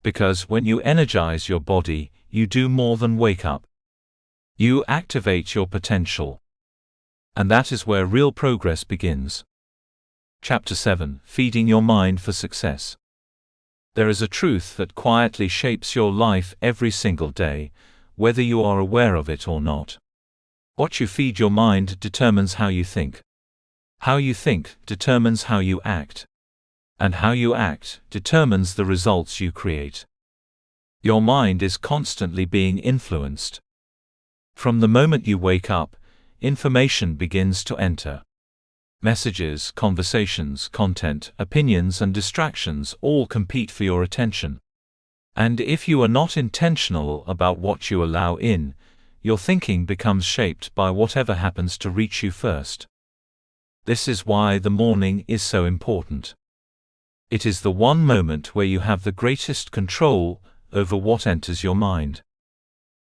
A: Because when you energize your body, you do more than wake up. You activate your potential. And that is where real progress begins. Chapter 7: Feeding Your Mind for Success. There is a truth that quietly shapes your life every single day, whether you are aware of it or not. What you feed your mind determines how you think. How you think determines how you act. And how you act determines the results you create. Your mind is constantly being influenced. From the moment you wake up, information begins to enter. Messages, conversations, content, opinions and distractions all compete for your attention. And if you are not intentional about what you allow in, your thinking becomes shaped by whatever happens to reach you first. This is why the morning is so important. It is the one moment where you have the greatest control over what enters your mind.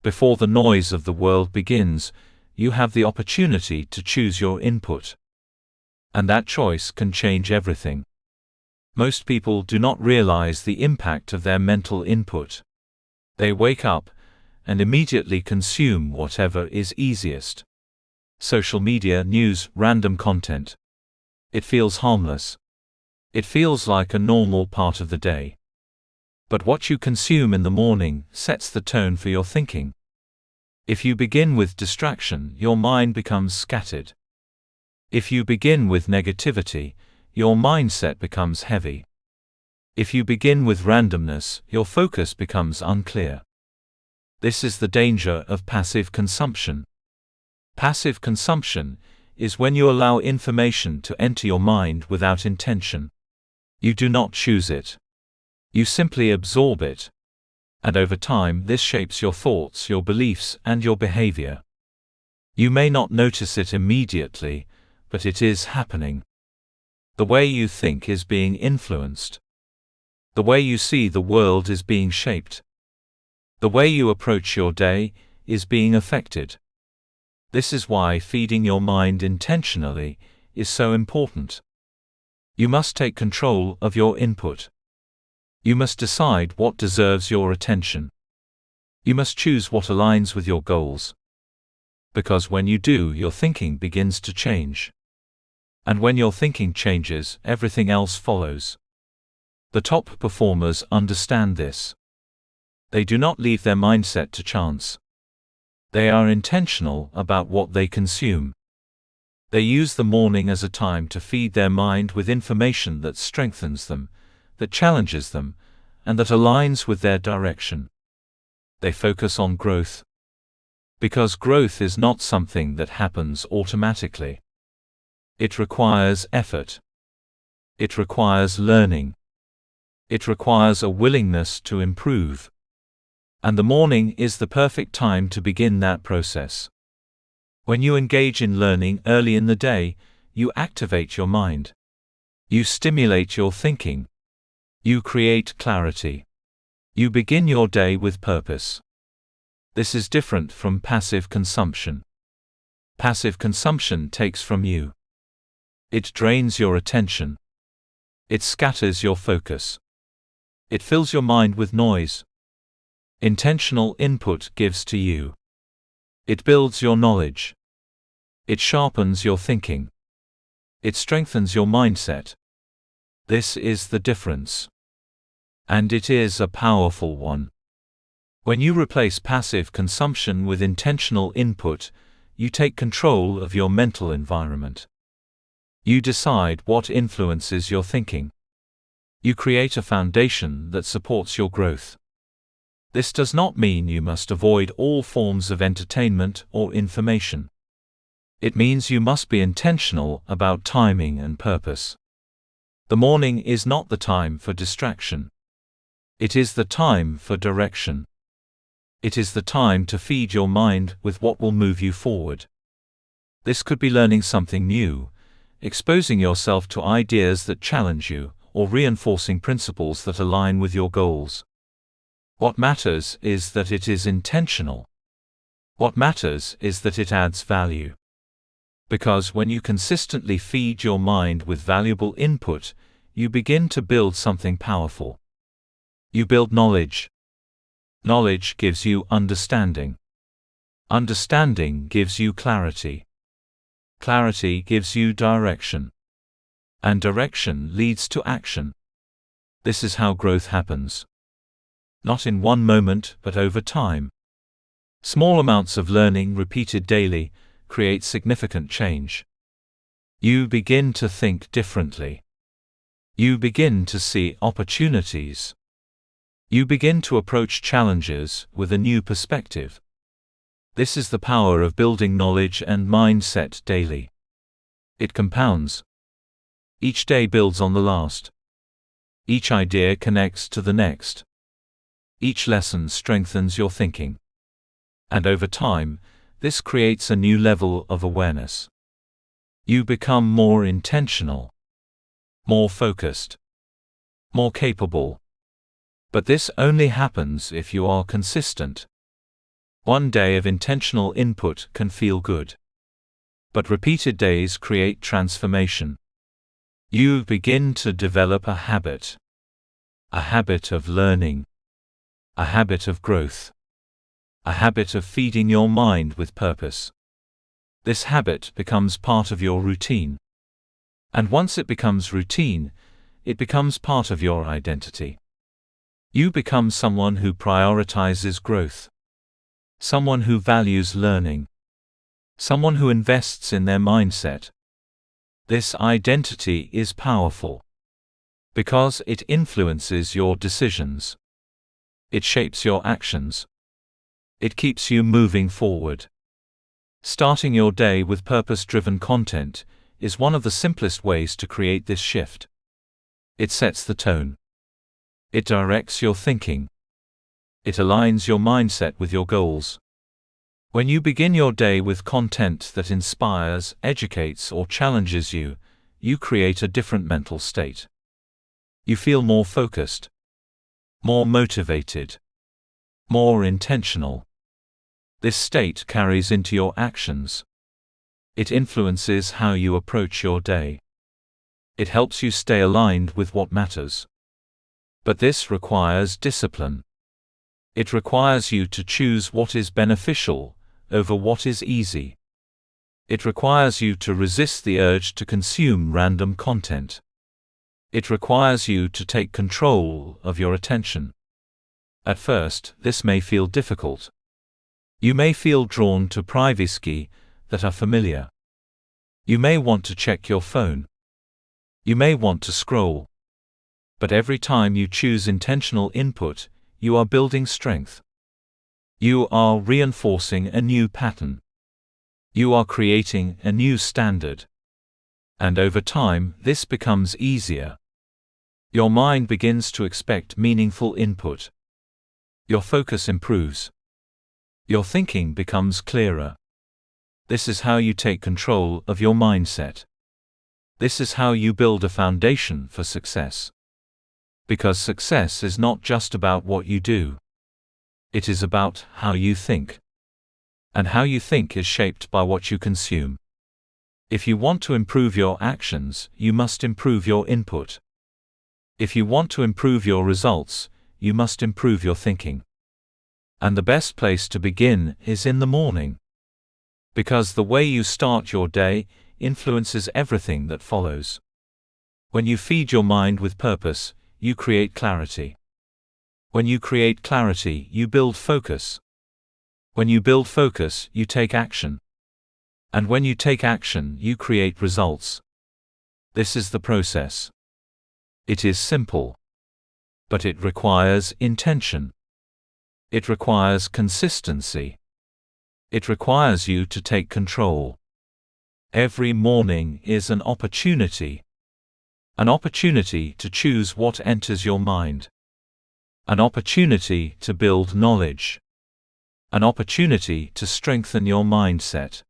A: Before the noise of the world begins, you have the opportunity to choose your input. And that choice can change everything. Most people do not realize the impact of their mental input. They wake up and immediately consume whatever is easiest. Social media, news, random content. It feels harmless. It feels like a normal part of the day. But what you consume in the morning sets the tone for your thinking. If you begin with distraction, your mind becomes scattered. If you begin with negativity, your mindset becomes heavy. If you begin with randomness, your focus becomes unclear. This is the danger of passive consumption. Passive consumption is when you allow information to enter your mind without intention. You do not choose it. You simply absorb it. And over time, this shapes your thoughts, your beliefs, and your behavior. You may not notice it immediately, but it is happening. The way you think is being influenced. The way you see the world is being shaped. The way you approach your day is being affected. This is why feeding your mind intentionally is so important. You must take control of your input. You must decide what deserves your attention. You must choose what aligns with your goals. Because when you do, your thinking begins to change. And when your thinking changes, everything else follows. The top performers understand this. They do not leave their mindset to chance. They are intentional about what they consume. They use the morning as a time to feed their mind with information that strengthens them, that challenges them, and that aligns with their direction. They focus on growth. Because growth is not something that happens automatically. It requires effort. It requires learning. It requires a willingness to improve. And the morning is the perfect time to begin that process. When you engage in learning early in the day, you activate your mind. You stimulate your thinking. You create clarity. You begin your day with purpose. This is different from passive consumption. Passive consumption takes from you. It drains your attention. It scatters your focus. It fills your mind with noise. Intentional input gives to you. It builds your knowledge. It sharpens your thinking. It strengthens your mindset. This is the difference. And it is a powerful one. When you replace passive consumption with intentional input, you take control of your mental environment. You decide what influences your thinking. You create a foundation that supports your growth. This does not mean you must avoid all forms of entertainment or information. It means you must be intentional about timing and purpose. The morning is not the time for distraction. It is the time for direction. It is the time to feed your mind with what will move you forward. This could be learning something new, exposing yourself to ideas that challenge you, or reinforcing principles that align with your goals. What matters is that it is intentional. What matters is that it adds value. Because when you consistently feed your mind with valuable input, you begin to build something powerful. You build knowledge. Knowledge gives you understanding. Understanding gives you clarity. Clarity gives you direction. And direction leads to action. This is how growth happens. Not in one moment, but over time. Small amounts of learning repeated daily create significant change. You begin to think differently. You begin to see opportunities. You begin to approach challenges with a new perspective. This is the power of building knowledge and mindset daily. It compounds. Each day builds on the last. Each idea connects to the next. Each lesson strengthens your thinking. And over time, this creates a new level of awareness. You become more intentional, more focused, more capable. But this only happens if you are consistent. One day of intentional input can feel good. But repeated days create transformation. You begin to develop a habit of learning, a habit of growth, a habit of feeding your mind with purpose. This habit becomes part of your routine. And once it becomes routine, it becomes part of your identity. You become someone who prioritizes growth, someone who values learning, someone who invests in their mindset. This identity is powerful because it influences your decisions. It shapes your actions. It keeps you moving forward. Starting your day with purpose-driven content is one of the simplest ways to create this shift. It sets the tone. It directs your thinking. It aligns your mindset with your goals. When you begin your day with content that inspires, educates, or challenges you, you create a different mental state. You feel more focused, more motivated, more intentional. This state carries into your actions. It influences how you approach your day. It helps you stay aligned with what matters. But this requires discipline. It requires you to choose what is beneficial over what is easy. It requires you to resist the urge to consume random content. It requires you to take control of your attention. At first, this may feel difficult. You may feel drawn to privacy that are familiar. You may want to check your phone. You may want to scroll. But every time you choose intentional input, you are building strength. You are reinforcing a new pattern. You are creating a new standard. And over time, this becomes easier. Your mind begins to expect meaningful input. Your focus improves. Your thinking becomes clearer. This is how you take control of your mindset. This is how you build a foundation for success. Because success is not just about what you do. It is about how you think. And how you think is shaped by what you consume. If you want to improve your actions, you must improve your input. If you want to improve your results, you must improve your thinking. And the best place to begin is in the morning. Because the way you start your day influences everything that follows. When you feed your mind with purpose, you create clarity. When you create clarity, you build focus. When you build focus, you take action. And when you take action, you create results. This is the process. It is simple. But it requires intention. It requires consistency. It requires you to take control. Every morning is an opportunity. An opportunity to choose what enters your mind. An opportunity to build knowledge. An opportunity to strengthen your mindset.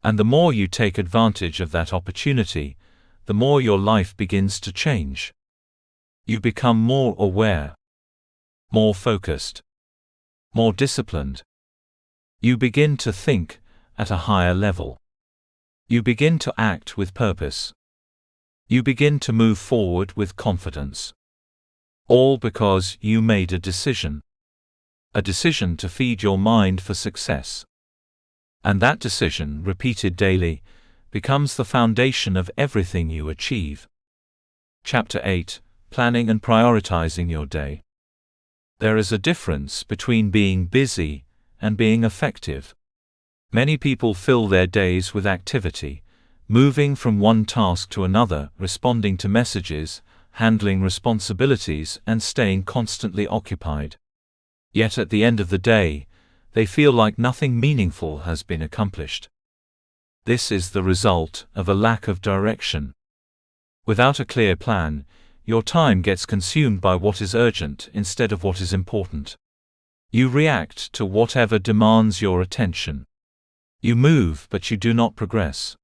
A: And the more you take advantage of that opportunity, the more your life begins to change. You become more aware, more focused, more disciplined. You begin to think at a higher level. You begin to act with purpose. You begin to move forward with confidence. All because you made a decision. A decision to feed your mind for success. And that decision, repeated daily, becomes the foundation of everything you achieve. Chapter 8: Planning and Prioritizing Your Day. There is a difference between being busy and being effective. Many people fill their days with activity, moving from one task to another, responding to messages, handling responsibilities, and staying constantly occupied. Yet at the end of the day, They feel like nothing meaningful has been accomplished. This is the result of a lack of direction. Without a clear plan, your time gets consumed by what is urgent instead of what is important. You react to whatever demands your attention. You move, but you do not progress.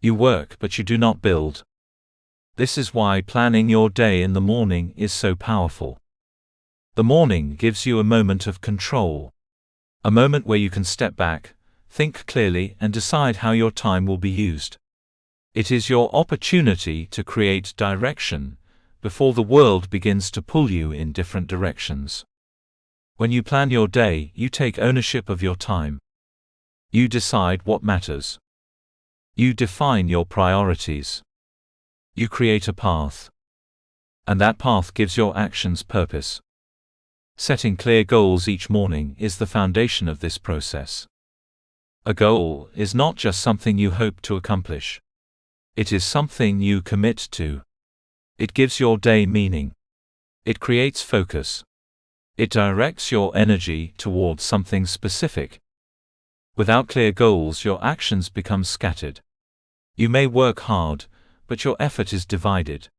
A: You work, but you do not build. This is why planning your day in the morning is so powerful. The morning gives you a moment of control. A moment where you can step back, think clearly, and decide how your time will be used. It is your opportunity to create direction before the world begins to pull you in different directions. When you plan your day, you take ownership of your time. You decide what matters. You define your priorities. You create a path. And that path gives your actions purpose. Setting clear goals each morning is the foundation of this process. A goal is not just something you hope to accomplish. It is something you commit to. It gives your day meaning. It creates focus. It directs your energy towards something specific. Without clear goals, your actions become scattered. You may work hard, but your effort is divided.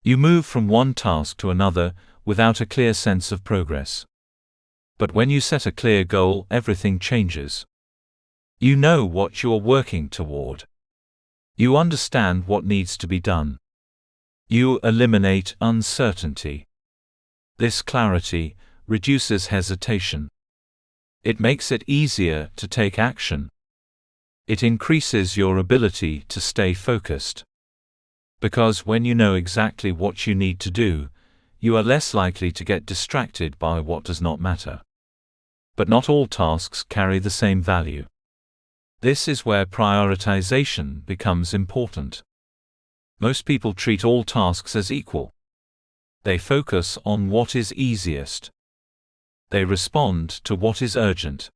A: You move from one task to another without a clear sense of progress. But when you set a clear goal, everything changes. You know what you are working toward. You understand what needs to be done. You eliminate uncertainty. This clarity reduces hesitation. It makes it easier to take action. It increases your ability to stay focused. Because when you know exactly what you need to do, you are less likely to get distracted by what does not matter. But not all tasks carry the same value. This is where prioritization becomes important. Most people treat all tasks as equal. They focus on what is easiest. They respond to what is urgent.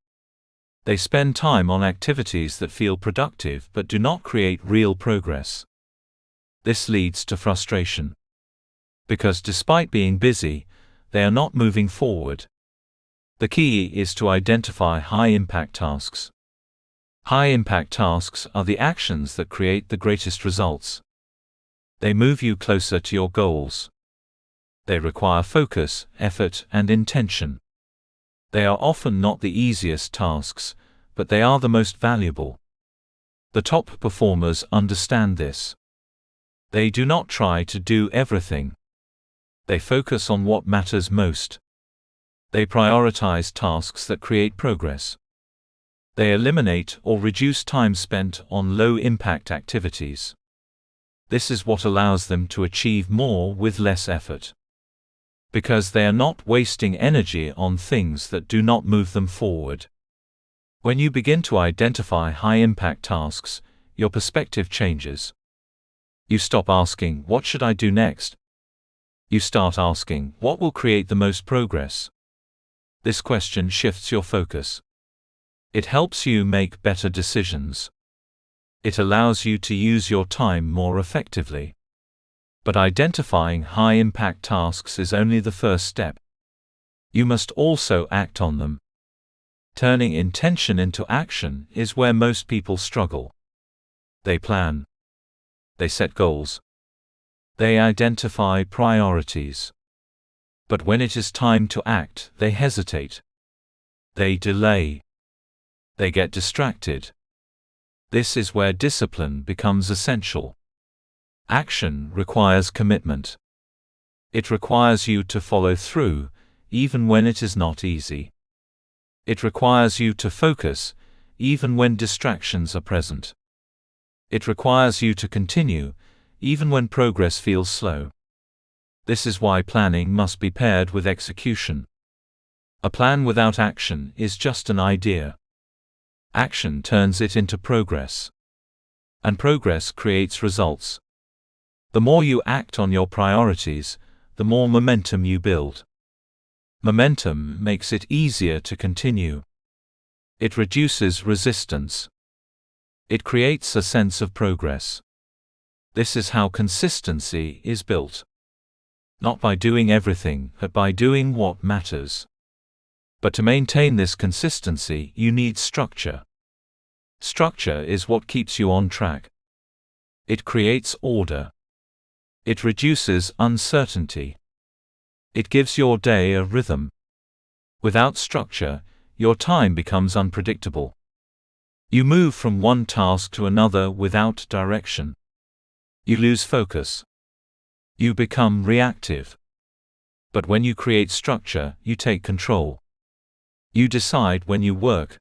A: They spend time on activities that feel productive but do not create real progress. This leads to frustration. Because despite being busy, they are not moving forward. The key is to identify high-impact tasks. High-impact tasks are the actions that create the greatest results. They move you closer to your goals. They require focus, effort, and intention. They are often not the easiest tasks, but they are the most valuable. The top performers understand this. They do not try to do everything. They focus on what matters most. They prioritize tasks that create progress. They eliminate or reduce time spent on low-impact activities. This is what allows them to achieve more with less effort. Because they are not wasting energy on things that do not move them forward. When you begin to identify high-impact tasks, your perspective changes. You stop asking, "What should I do next?" You start asking, "What will create the most progress?" This question shifts your focus. It helps you make better decisions. It allows you to use your time more effectively. But identifying high-impact tasks is only the first step. You must also act on them. Turning intention into action is where most people struggle. They plan. They set goals. They identify priorities. But when it is time to act, they hesitate. They delay. They get distracted. This is where discipline becomes essential. Action requires commitment. It requires you to follow through, even when it is not easy. It requires you to focus, even when distractions are present. It requires you to continue, even when progress feels slow. This is why planning must be paired with execution. A plan without action is just an idea. Action turns it into progress. And progress creates results. The more you act on your priorities, the more momentum you build. Momentum makes it easier to continue. It reduces resistance. It creates a sense of progress. This is how consistency is built. Not by doing everything, but by doing what matters. But to maintain this consistency, you need structure. Structure is what keeps you on track. It creates order. It reduces uncertainty. It gives your day a rhythm. Without structure, your time becomes unpredictable. You move from one task to another without direction. You lose focus. You become reactive. But when you create structure, you take control. You decide when you work.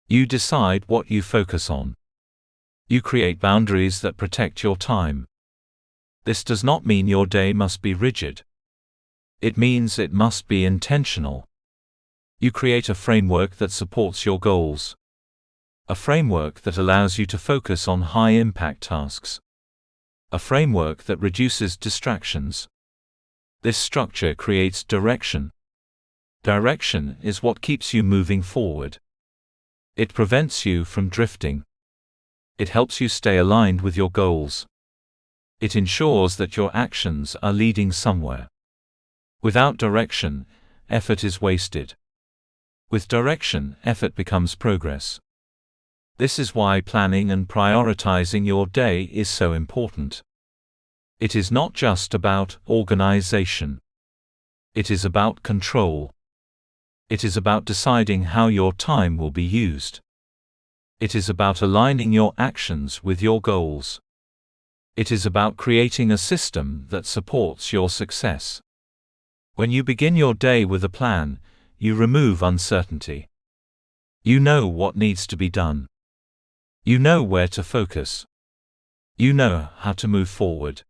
A: You decide what you focus on. You create boundaries that protect your time. This does not mean your day must be rigid. It means it must be intentional. You create a framework that supports your goals. A framework that allows you to focus on high-impact tasks. A framework that reduces distractions. This structure creates direction. Direction is what keeps you moving forward. It prevents you from drifting. It helps you stay aligned with your goals. It ensures that your actions are leading somewhere. Without direction, effort is wasted. With direction, effort becomes progress. This is why planning and prioritizing your day is so important. It is not just about organization. It is about control. It is about deciding how your time will be used. It is about aligning your actions with your goals. It is about creating a system that supports your success. When you begin your day with a plan, you remove uncertainty. You know what needs to be done. You know where to focus. You know how to move forward.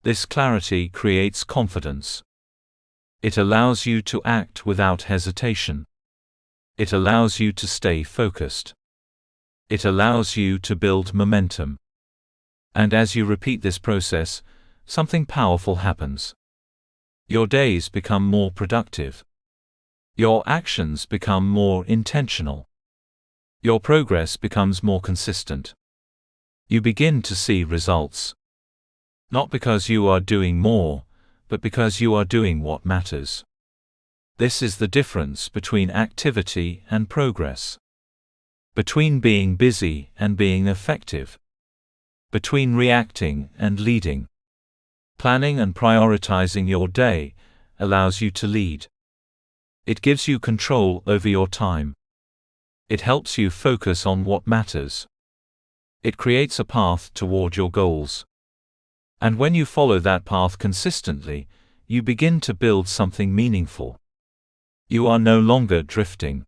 A: This clarity creates confidence. It allows you to act without hesitation. It allows you to stay focused. It allows you to build momentum. And as you repeat this process, something powerful happens. Your days become more productive. Your actions become more intentional. Your progress becomes more consistent. You begin to see results. Not because you are doing more, but because you are doing what matters. This is the difference between activity and progress. Between being busy and being effective. Between reacting and leading. Planning and prioritizing your day allows you to lead. It gives you control over your time. It helps you focus on what matters. It creates a path toward your goals. And when you follow that path consistently, you begin to build something meaningful. You are no longer drifting.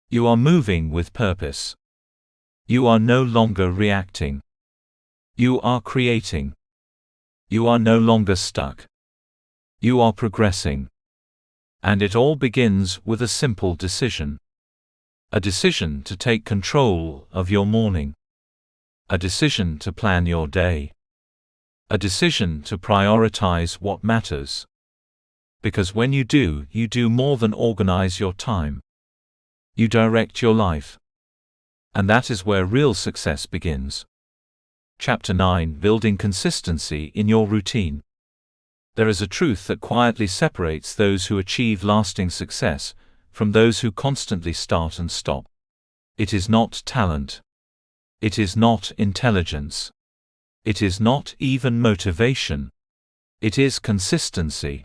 A: You are moving with purpose. You are no longer reacting. You are creating. You are no longer stuck. You are progressing. And it all begins with a simple decision. A decision to take control of your morning. A decision to plan your day. A decision to prioritize what matters. Because when you do more than organize your time. You direct your life. And that is where real success begins. Chapter 9: Building Consistency in Your Routine. There is a truth that quietly separates those who achieve lasting success from those who constantly start and stop. It is not talent. It is not intelligence. It is not even motivation. It is consistency.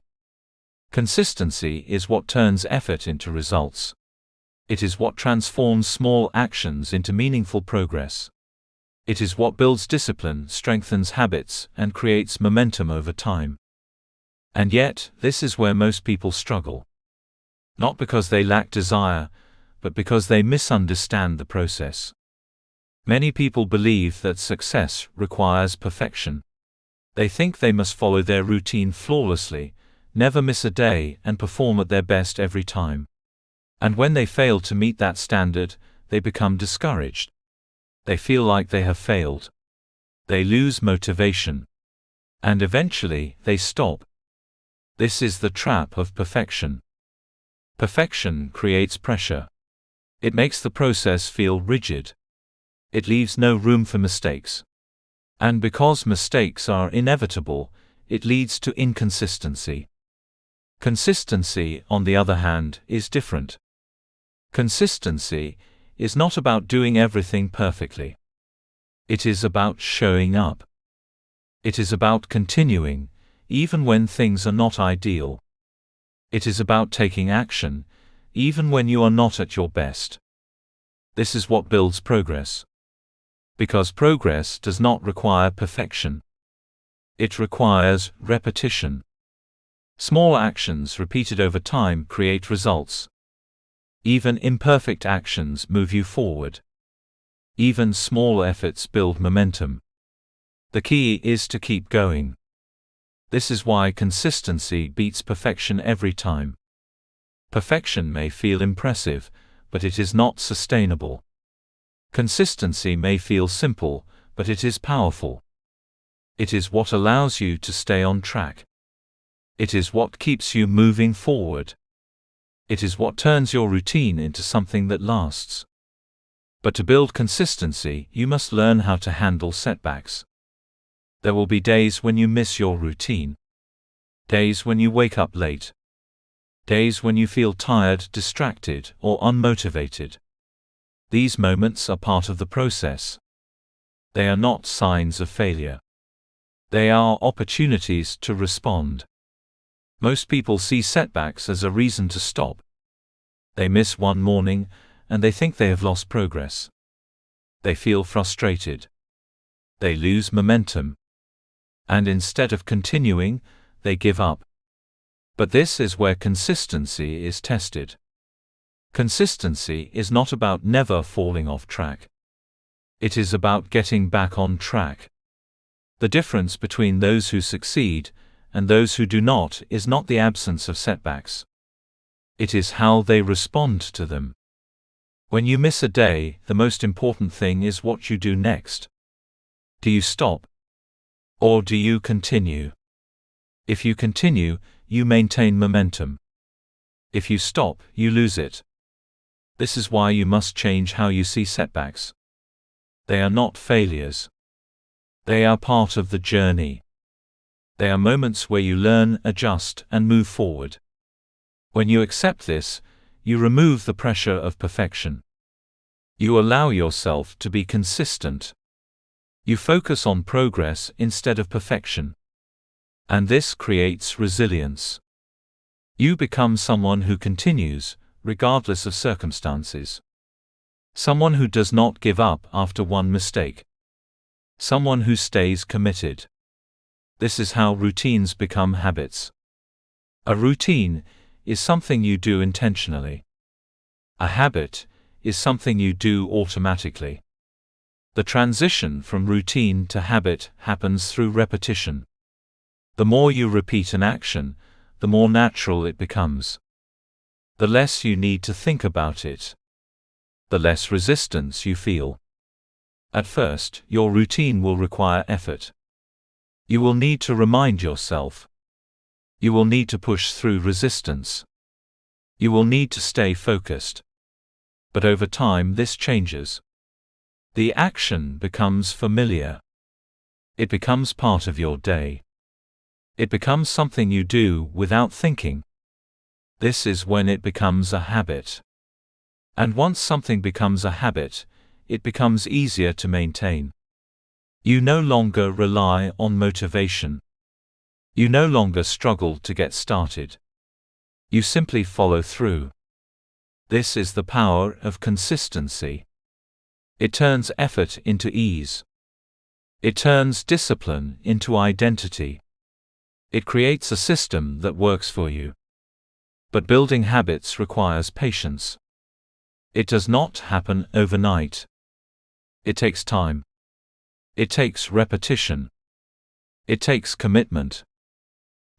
A: Consistency is what turns effort into results. It is what transforms small actions into meaningful progress. It is what builds discipline, strengthens habits, and creates momentum over time. And yet, this is where most people struggle. Not because they lack desire, but because they misunderstand the process. Many people believe that success requires perfection. They think they must follow their routine flawlessly, never miss a day, and perform at their best every time. And when they fail to meet that standard, they become discouraged. They feel like they have failed. They lose motivation. And eventually, they stop. This is the trap of perfection. Perfection creates pressure. It makes the process feel rigid. It leaves no room for mistakes. And because mistakes are inevitable, it leads to inconsistency. Consistency, on the other hand, is different. Consistency is not about doing everything perfectly. It is about showing up. It is about continuing, even when things are not ideal. It is about taking action, even when you are not at your best. This is what builds progress. Because progress does not require perfection. It requires repetition. Small actions repeated over time create results. Even imperfect actions move you forward. Even small efforts build momentum. The key is to keep going. This is why consistency beats perfection every time. Perfection may feel impressive, but it is not sustainable. Consistency may feel simple, but it is powerful. It is what allows you to stay on track. It is what keeps you moving forward. It is what turns your routine into something that lasts. But to build consistency, you must learn how to handle setbacks. There will be days when you miss your routine. Days when you wake up late. Days when you feel tired, distracted, or unmotivated. These moments are part of the process. They are not signs of failure. They are opportunities to respond. Most people see setbacks as a reason to stop. They miss one morning, and they think they have lost progress. They feel frustrated. They lose momentum. And instead of continuing, they give up. But this is where consistency is tested. Consistency is not about never falling off track. It is about getting back on track. The difference between those who succeed and those who do not is not the absence of setbacks. It is how they respond to them. When you miss a day, the most important thing is what you do next. Do you stop? Or do you continue? If you continue, you maintain momentum. If you stop, you lose it. This is why you must change how you see setbacks. They are not failures. They are part of the journey. They are moments where you learn, adjust, and move forward. When you accept this, you remove the pressure of perfection. You allow yourself to be consistent. You focus on progress instead of perfection. And this creates resilience. You become someone who continues, regardless of circumstances. Someone who does not give up after one mistake. Someone who stays committed. This is how routines become habits. A routine is something you do intentionally. A habit is something you do automatically. The transition from routine to habit happens through repetition. The more you repeat an action, the more natural it becomes. The less you need to think about it. The less resistance you feel. At first, your routine will require effort. You will need to remind yourself. You will need to push through resistance. You will need to stay focused. But over time this changes. The action becomes familiar. It becomes part of your day. It becomes something you do without thinking. This is when it becomes a habit. And once something becomes a habit, it becomes easier to maintain. You no longer rely on motivation. You no longer struggle to get started. You simply follow through. This is the power of consistency. It turns effort into ease. It turns discipline into identity. It creates a system that works for you. But building habits requires patience. It does not happen overnight. It takes time. It takes repetition. It takes commitment.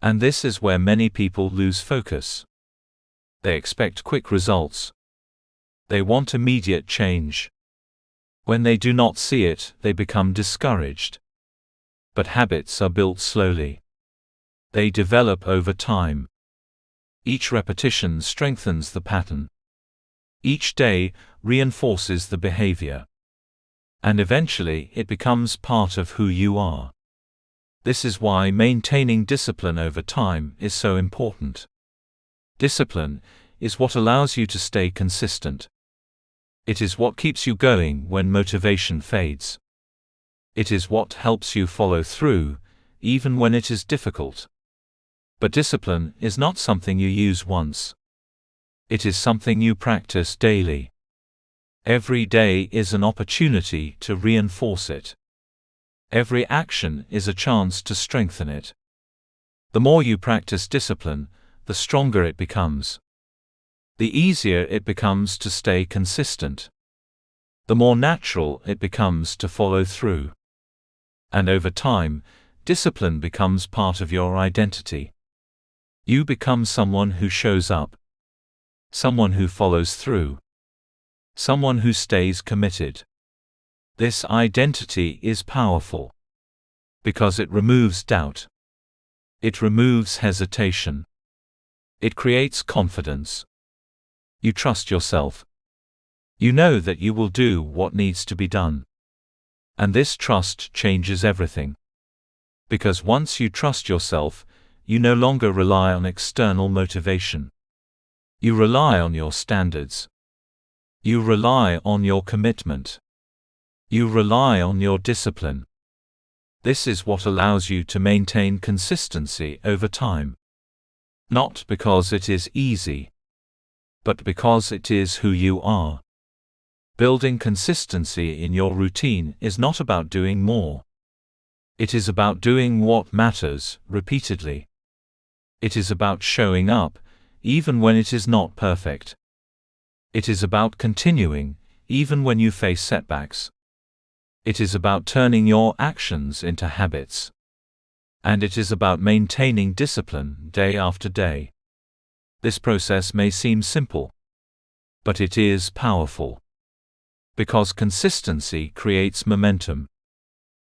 A: And this is where many people lose focus. They expect quick results. They want immediate change. When they do not see it, they become discouraged. But habits are built slowly. They develop over time. Each repetition strengthens the pattern. Each day reinforces the behavior. And eventually it becomes part of who you are. This is why maintaining discipline over time is so important. Discipline is what allows you to stay consistent. It is what keeps you going when motivation fades. It is what helps you follow through, even when it is difficult. But discipline is not something you use once. It is something you practice daily. Every day is an opportunity to reinforce it. Every action is a chance to strengthen it. The more you practice discipline, the stronger it becomes. The easier it becomes to stay consistent. The more natural it becomes to follow through. And over time, discipline becomes part of your identity. You become someone who shows up. Someone who follows through. Someone who stays committed. This identity is powerful because it removes doubt. It removes hesitation. It creates confidence. You trust yourself. You know that you will do what needs to be done. And this trust changes everything. Because once you trust yourself, you no longer rely on external motivation. You rely on your standards. You rely on your commitment. You rely on your discipline. This is what allows you to maintain consistency over time. Not because it is easy, but because it is who you are. Building consistency in your routine is not about doing more. It is about doing what matters, repeatedly. It is about showing up, even when it is not perfect. It is about continuing, even when you face setbacks. It is about turning your actions into habits. And it is about maintaining discipline day after day. This process may seem simple, but it is powerful. Because consistency creates momentum.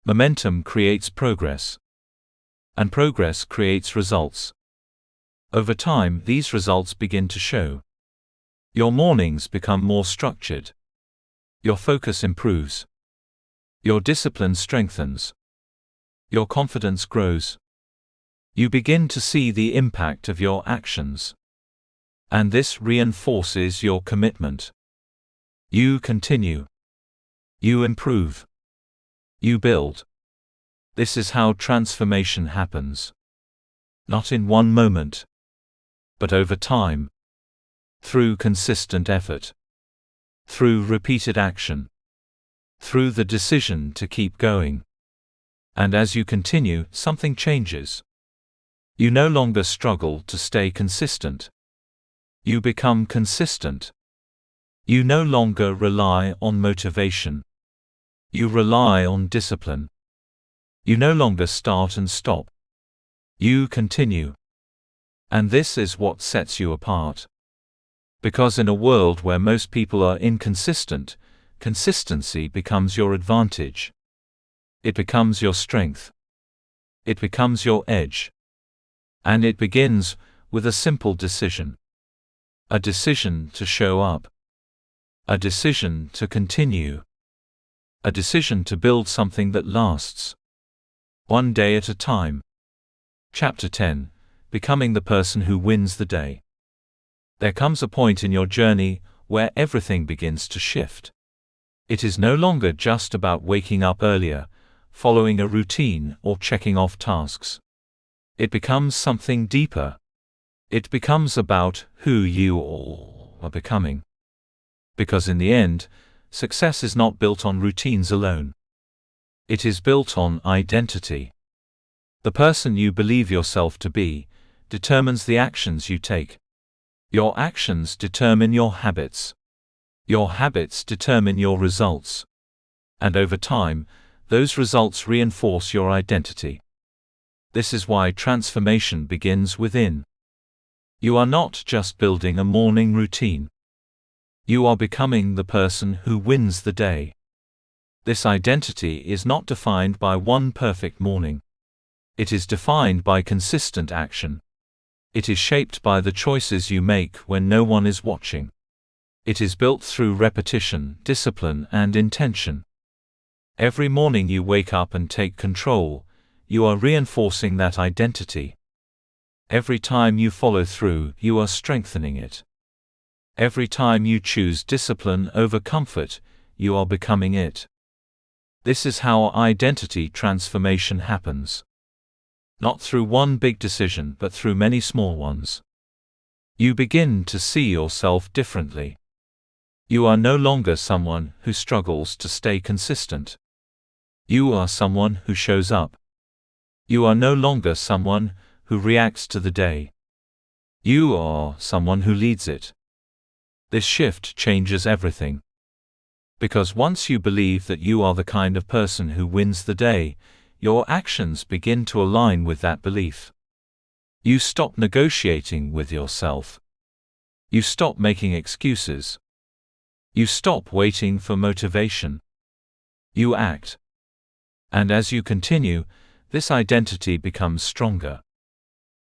A: Momentum creates progress. And progress creates results. Over time, these results begin to show. Your mornings become more structured. Your focus improves. Your discipline strengthens. Your confidence grows. You begin to see the impact of your actions. And this reinforces your commitment. You continue. You improve. You build. This is how transformation happens. Not in one moment, but over time. Through consistent effort. Through repeated action. Through the decision to keep going. And as you continue, something changes. You no longer struggle to stay consistent. You become consistent. You no longer rely on motivation. You rely on discipline. You no longer start and stop. You continue. And this is what sets you apart. Because in a world where most people are inconsistent, consistency becomes your advantage. It becomes your strength. It becomes your edge. And it begins with a simple decision. A decision to show up. A decision to continue. A decision to build something that lasts. One day at a time. Chapter 10. Becoming the person who wins the day. There comes a point in your journey where everything begins to shift. It is no longer just about waking up earlier, following a routine, or checking off tasks. It becomes something deeper. It becomes about who you are becoming. Because in the end, success is not built on routines alone. It is built on identity. The person you believe yourself to be determines the actions you take. Your actions determine your habits. Your habits determine your results. And over time, those results reinforce your identity. This is why transformation begins within. You are not just building a morning routine. You are becoming the person who wins the day. This identity is not defined by one perfect morning. It is defined by consistent action. It is shaped by the choices you make when no one is watching. It is built through repetition, discipline, and intention. Every morning you wake up and take control, you are reinforcing that identity. Every time you follow through, you are strengthening it. Every time you choose discipline over comfort, you are becoming it. This is how identity transformation happens. Not through one big decision, but through many small ones. You begin to see yourself differently. You are no longer someone who struggles to stay consistent. You are someone who shows up. You are no longer someone who reacts to the day. You are someone who leads it. This shift changes everything. Because once you believe that you are the kind of person who wins the day, your actions begin to align with that belief. You stop negotiating with yourself. You stop making excuses. You stop waiting for motivation. You act. And as you continue, this identity becomes stronger.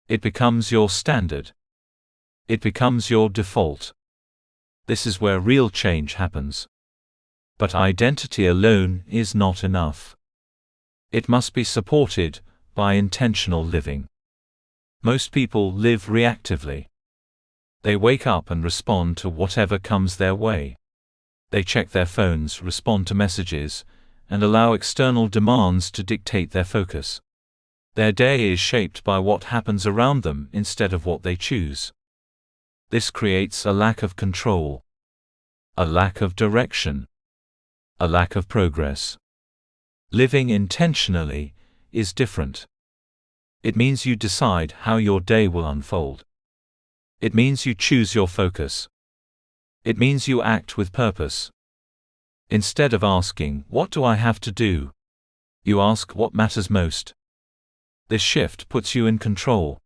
A: It becomes your standard. It becomes your default. This is where real change happens. But identity alone is not enough. It must be supported by intentional living. Most people live reactively. They wake up and respond to whatever comes their way. They check their phones, respond to messages, and allow external demands to dictate their focus. Their day is shaped by what happens around them instead of what they choose. This creates a lack of control, a lack of direction, a lack of progress. Living intentionally is different. It means you decide how your day will unfold. It means you choose your focus. It means you act with purpose. Instead of asking, "What do I have to do?" you ask, "What matters most?" This shift puts you in control.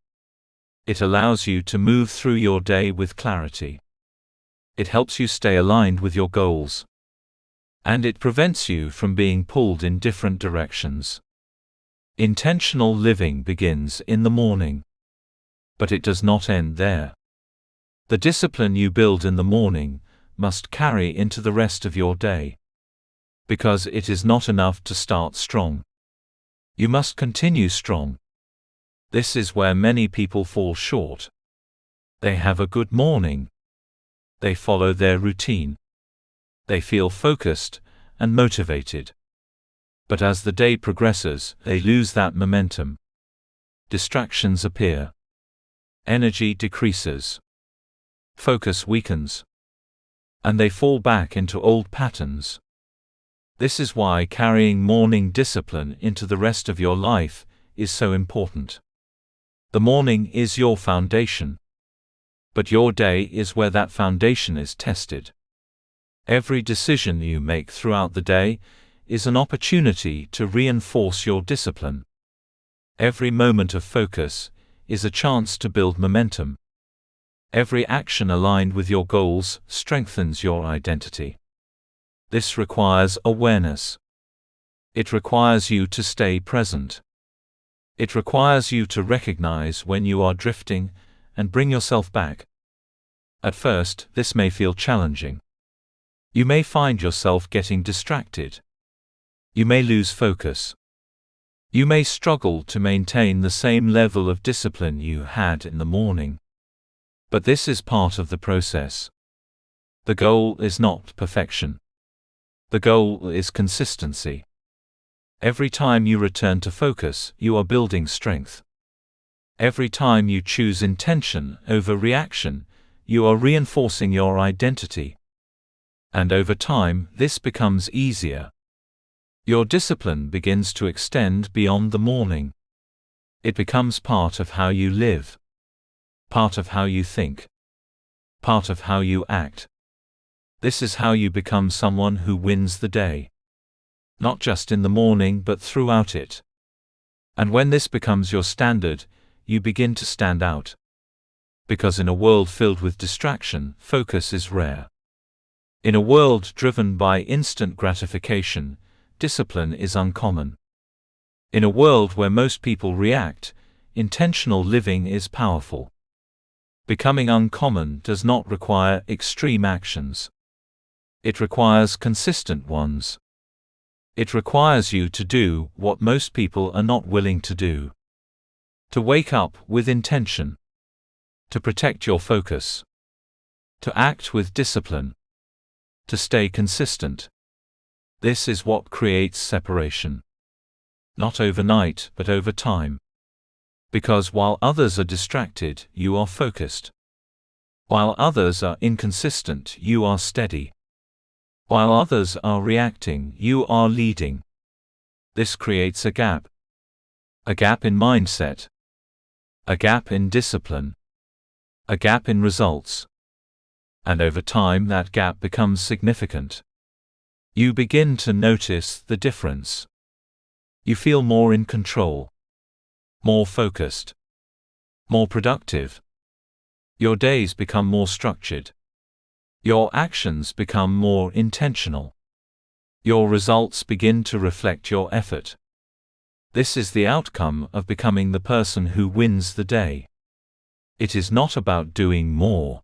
A: It allows you to move through your day with clarity. It helps you stay aligned with your goals. And it prevents you from being pulled in different directions. Intentional living begins in the morning. But it does not end there. The discipline you build in the morning must carry into the rest of your day. Because it is not enough to start strong. You must continue strong. This is where many people fall short. They have a good morning. They follow their routine. They feel focused and motivated. But as the day progresses, they lose that momentum. Distractions appear. Energy decreases. Focus weakens. And they fall back into old patterns. This is why carrying morning discipline into the rest of your life is so important. The morning is your foundation. But your day is where that foundation is tested. Every decision you make throughout the day is an opportunity to reinforce your discipline. Every moment of focus is a chance to build momentum. Every action aligned with your goals strengthens your identity. This requires awareness. It requires you to stay present. It requires you to recognize when you are drifting and bring yourself back. At first, this may feel challenging. You may find yourself getting distracted. You may lose focus. You may struggle to maintain the same level of discipline you had in the morning. But this is part of the process. The goal is not perfection. The goal is consistency. Every time you return to focus, you are building strength. Every time you choose intention over reaction, you are reinforcing your identity. And over time, this becomes easier. Your discipline begins to extend beyond the morning. It becomes part of how you live, part of how you think, part of how you act. This is how you become someone who wins the day. Not just in the morning, but throughout it. And when this becomes your standard, you begin to stand out. Because in a world filled with distraction, focus is rare. In a world driven by instant gratification, discipline is uncommon. In a world where most people react, intentional living is powerful. Becoming uncommon does not require extreme actions. It requires consistent ones. It requires you to do what most people are not willing to do. To wake up with intention. To protect your focus. To act with discipline. To stay consistent. This is what creates separation. Not overnight, but over time. Because while others are distracted, you are focused. While others are inconsistent, you are steady. While others are reacting, you are leading. This creates a gap. A gap in mindset. A gap in discipline. A gap in results. And over time that gap becomes significant. You begin to notice the difference. You feel more in control. More focused. More productive. Your days become more structured. Your actions become more intentional. Your results begin to reflect your effort. This is the outcome of becoming the person who wins the day. It is not about doing more.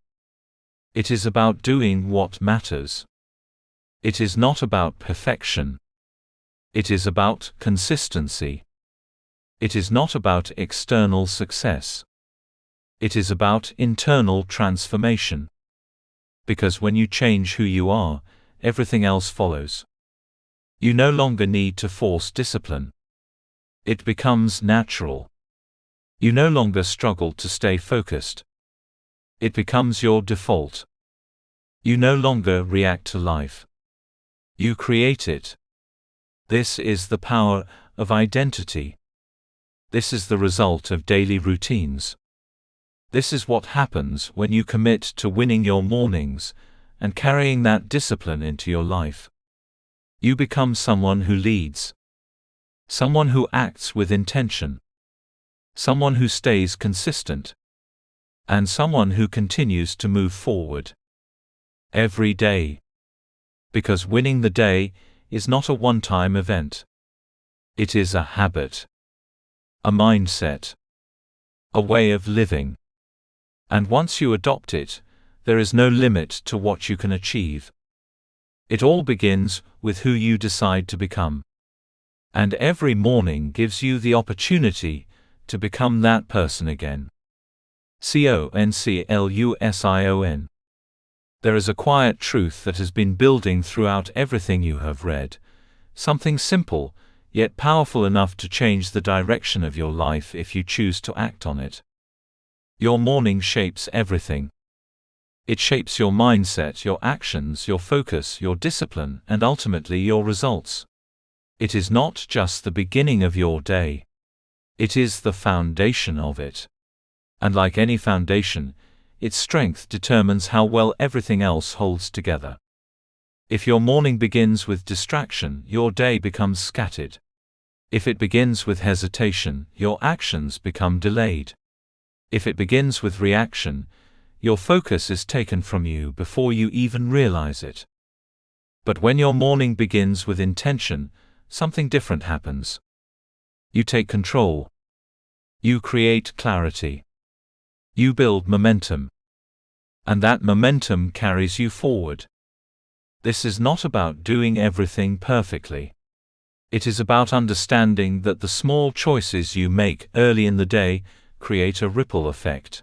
A: It is about doing what matters. It is not about perfection. It is about consistency. It is not about external success. It is about internal transformation. Because when you change who you are, everything else follows. You no longer need to force discipline. It becomes natural. You no longer struggle to stay focused. It becomes your default. You no longer react to life. You create it. This is the power of identity. This is the result of daily routines. This is what happens when you commit to winning your mornings and carrying that discipline into your life. You become someone who leads. Someone who acts with intention. Someone who stays consistent. And someone who continues to move forward. Every day. Because winning the day is not a one-time event. It is a habit. A mindset. A way of living. And once you adopt it, there is no limit to what you can achieve. It all begins with who you decide to become. And every morning gives you the opportunity to become that person again. Conclusion. There is a quiet truth that has been building throughout everything you have read, something simple, yet powerful enough to change the direction of your life if you choose to act on it. Your morning shapes everything. It shapes your mindset, your actions, your focus, your discipline, and ultimately your results. It is not just the beginning of your day. It is the foundation of it. And like any foundation, its strength determines how well everything else holds together. If your morning begins with distraction, your day becomes scattered. If it begins with hesitation, your actions become delayed. If it begins with reaction, your focus is taken from you before you even realize it. But when your morning begins with intention, something different happens. You take control. You create clarity. You build momentum. And that momentum carries you forward. This is not about doing everything perfectly. It is about understanding that the small choices you make early in the day create a ripple effect.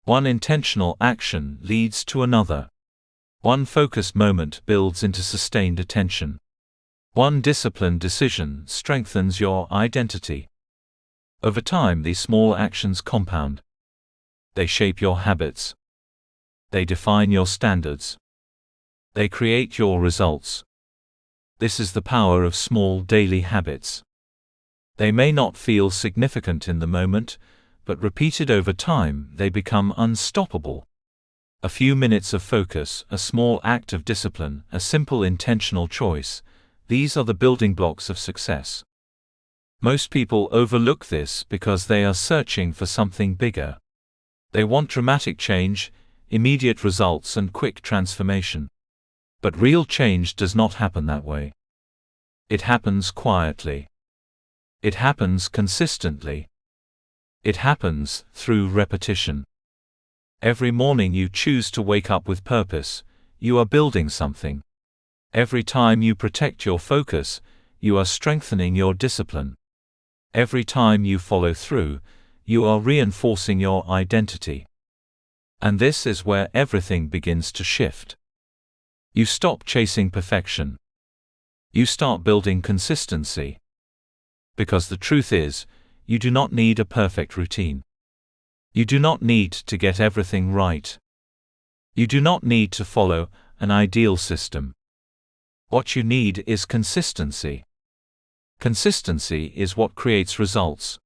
A: One intentional action leads to another. One focused moment builds into sustained attention. One disciplined decision strengthens your identity. Over time, these small actions compound. They shape your habits. They define your standards. They create your results. This is the power of small daily habits. They may not feel significant in the moment, but repeated over time, they become unstoppable. A few minutes of focus, a small act of discipline, a simple intentional choice, these are the building blocks of success. Most people overlook this because they are searching for something bigger. They want dramatic change, immediate results, and quick transformation. But real change does not happen that way. It happens quietly. It happens consistently. It happens through repetition. Every morning you choose to wake up with purpose, you are building something. Every time you protect your focus, you are strengthening your discipline. Every time you follow through, you are reinforcing your identity. And this is where everything begins to shift. You stop chasing perfection. You start building consistency. Because the truth is, you do not need a perfect routine. You do not need to get everything right. You do not need to follow an ideal system. What you need is consistency. Consistency is what creates results.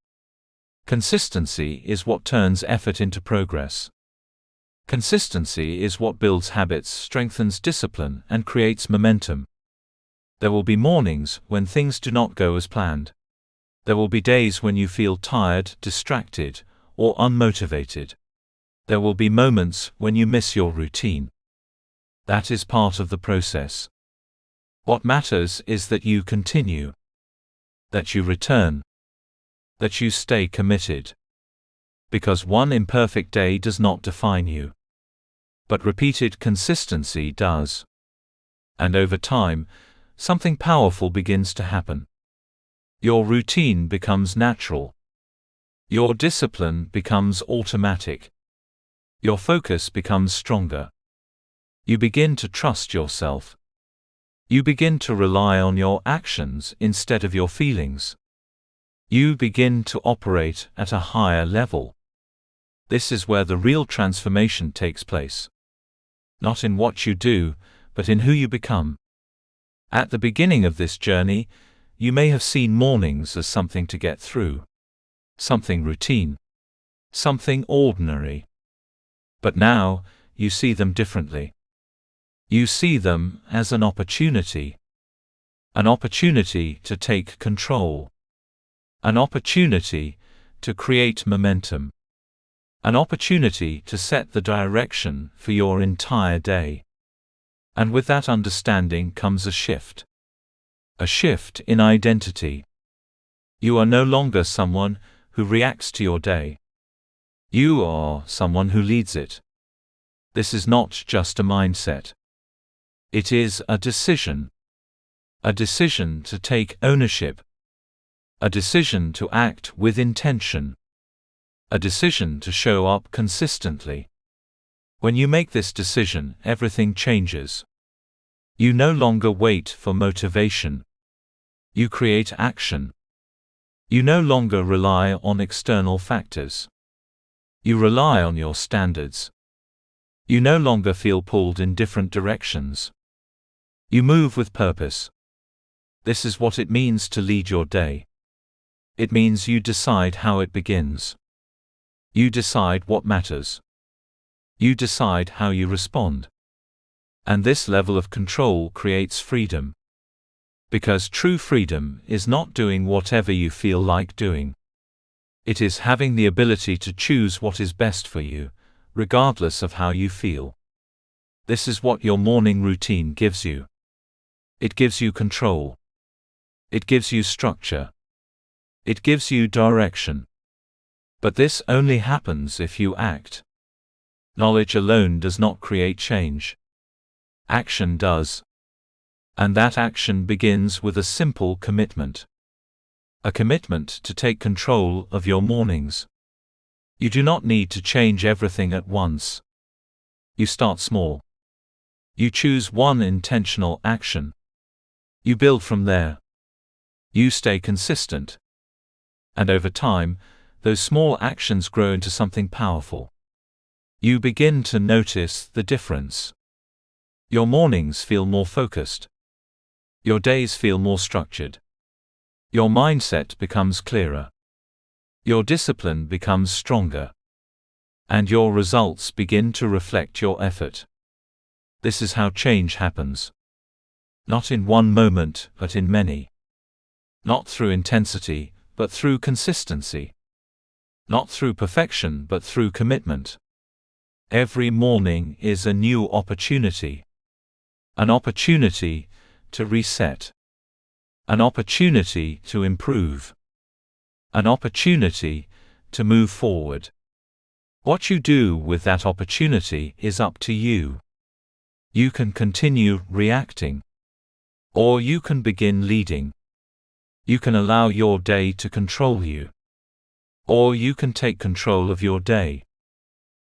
A: Consistency is what turns effort into progress. Consistency is what builds habits, strengthens discipline, and creates momentum. There will be mornings when things do not go as planned. There will be days when you feel tired, distracted, or unmotivated. There will be moments when you miss your routine. That is part of the process. What matters is that you continue, that you return, that you stay committed. Because one imperfect day does not define you. But repeated consistency does. And over time, something powerful begins to happen. Your routine becomes natural. Your discipline becomes automatic. Your focus becomes stronger. You begin to trust yourself. You begin to rely on your actions instead of your feelings. You begin to operate at a higher level. This is where the real transformation takes place. Not in what you do, but in who you become. At the beginning of this journey, you may have seen mornings as something to get through. Something routine. Something ordinary. But now, you see them differently. You see them as an opportunity. An opportunity to take control. An opportunity to create momentum. An opportunity to set the direction for your entire day. And with that understanding comes a shift. A shift in identity. You are no longer someone who reacts to your day. You are someone who leads it. This is not just a mindset. It is a decision. A decision to take ownership. A decision to act with intention. A decision to show up consistently. When you make this decision, everything changes. You no longer wait for motivation. You create action. You no longer rely on external factors. You rely on your standards. You no longer feel pulled in different directions. You move with purpose. This is what it means to lead your day. It means you decide how it begins. You decide what matters. You decide how you respond. And this level of control creates freedom. Because true freedom is not doing whatever you feel like doing. It is having the ability to choose what is best for you, regardless of how you feel. This is what your morning routine gives you. It gives you control. It gives you structure. It gives you direction. But this only happens if you act. Knowledge alone does not create change. Action does. And that action begins with a simple commitment. A commitment to take control of your mornings. You do not need to change everything at once. You start small. You choose one intentional action. You build from there. You stay consistent. And over time, those small actions grow into something powerful. You begin to notice the difference. Your mornings feel more focused. Your days feel more structured. Your mindset becomes clearer. Your discipline becomes stronger. And your results begin to reflect your effort. This is how change happens. Not in one moment, but in many. Not through intensity, but through consistency. Not through perfection, but through commitment. Every morning is a new opportunity. An opportunity to reset. An opportunity to improve. An opportunity to move forward. What you do with that opportunity is up to you. You can continue reacting. Or you can begin leading. You can allow your day to control you. or you can take control of your day.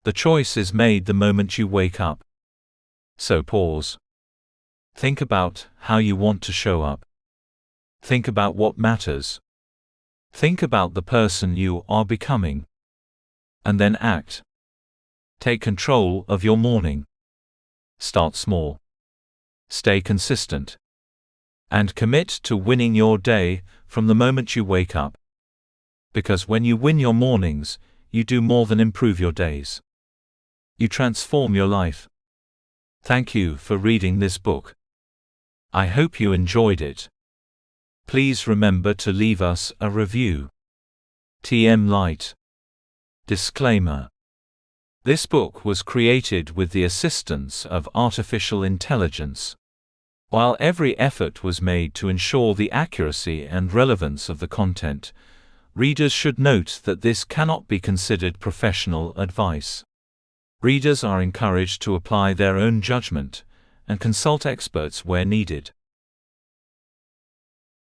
A: The choice is made the moment you wake up. So pause. Think about how you want to show up. Think about what matters. Think about the person you are becoming. And then act. Take control of your morning. Start small. Stay consistent. And commit to winning your day from the moment you wake up. Because when you win your mornings, you do more than improve your days. You transform your life. Thank you for reading this book. I hope you enjoyed it. Please remember to leave us a review. TM Light. Disclaimer. This book was created with the assistance of artificial intelligence. While every effort was made to ensure the accuracy and relevance of the content, readers should note that this cannot be considered professional advice. Readers are encouraged to apply their own judgment and consult experts where needed.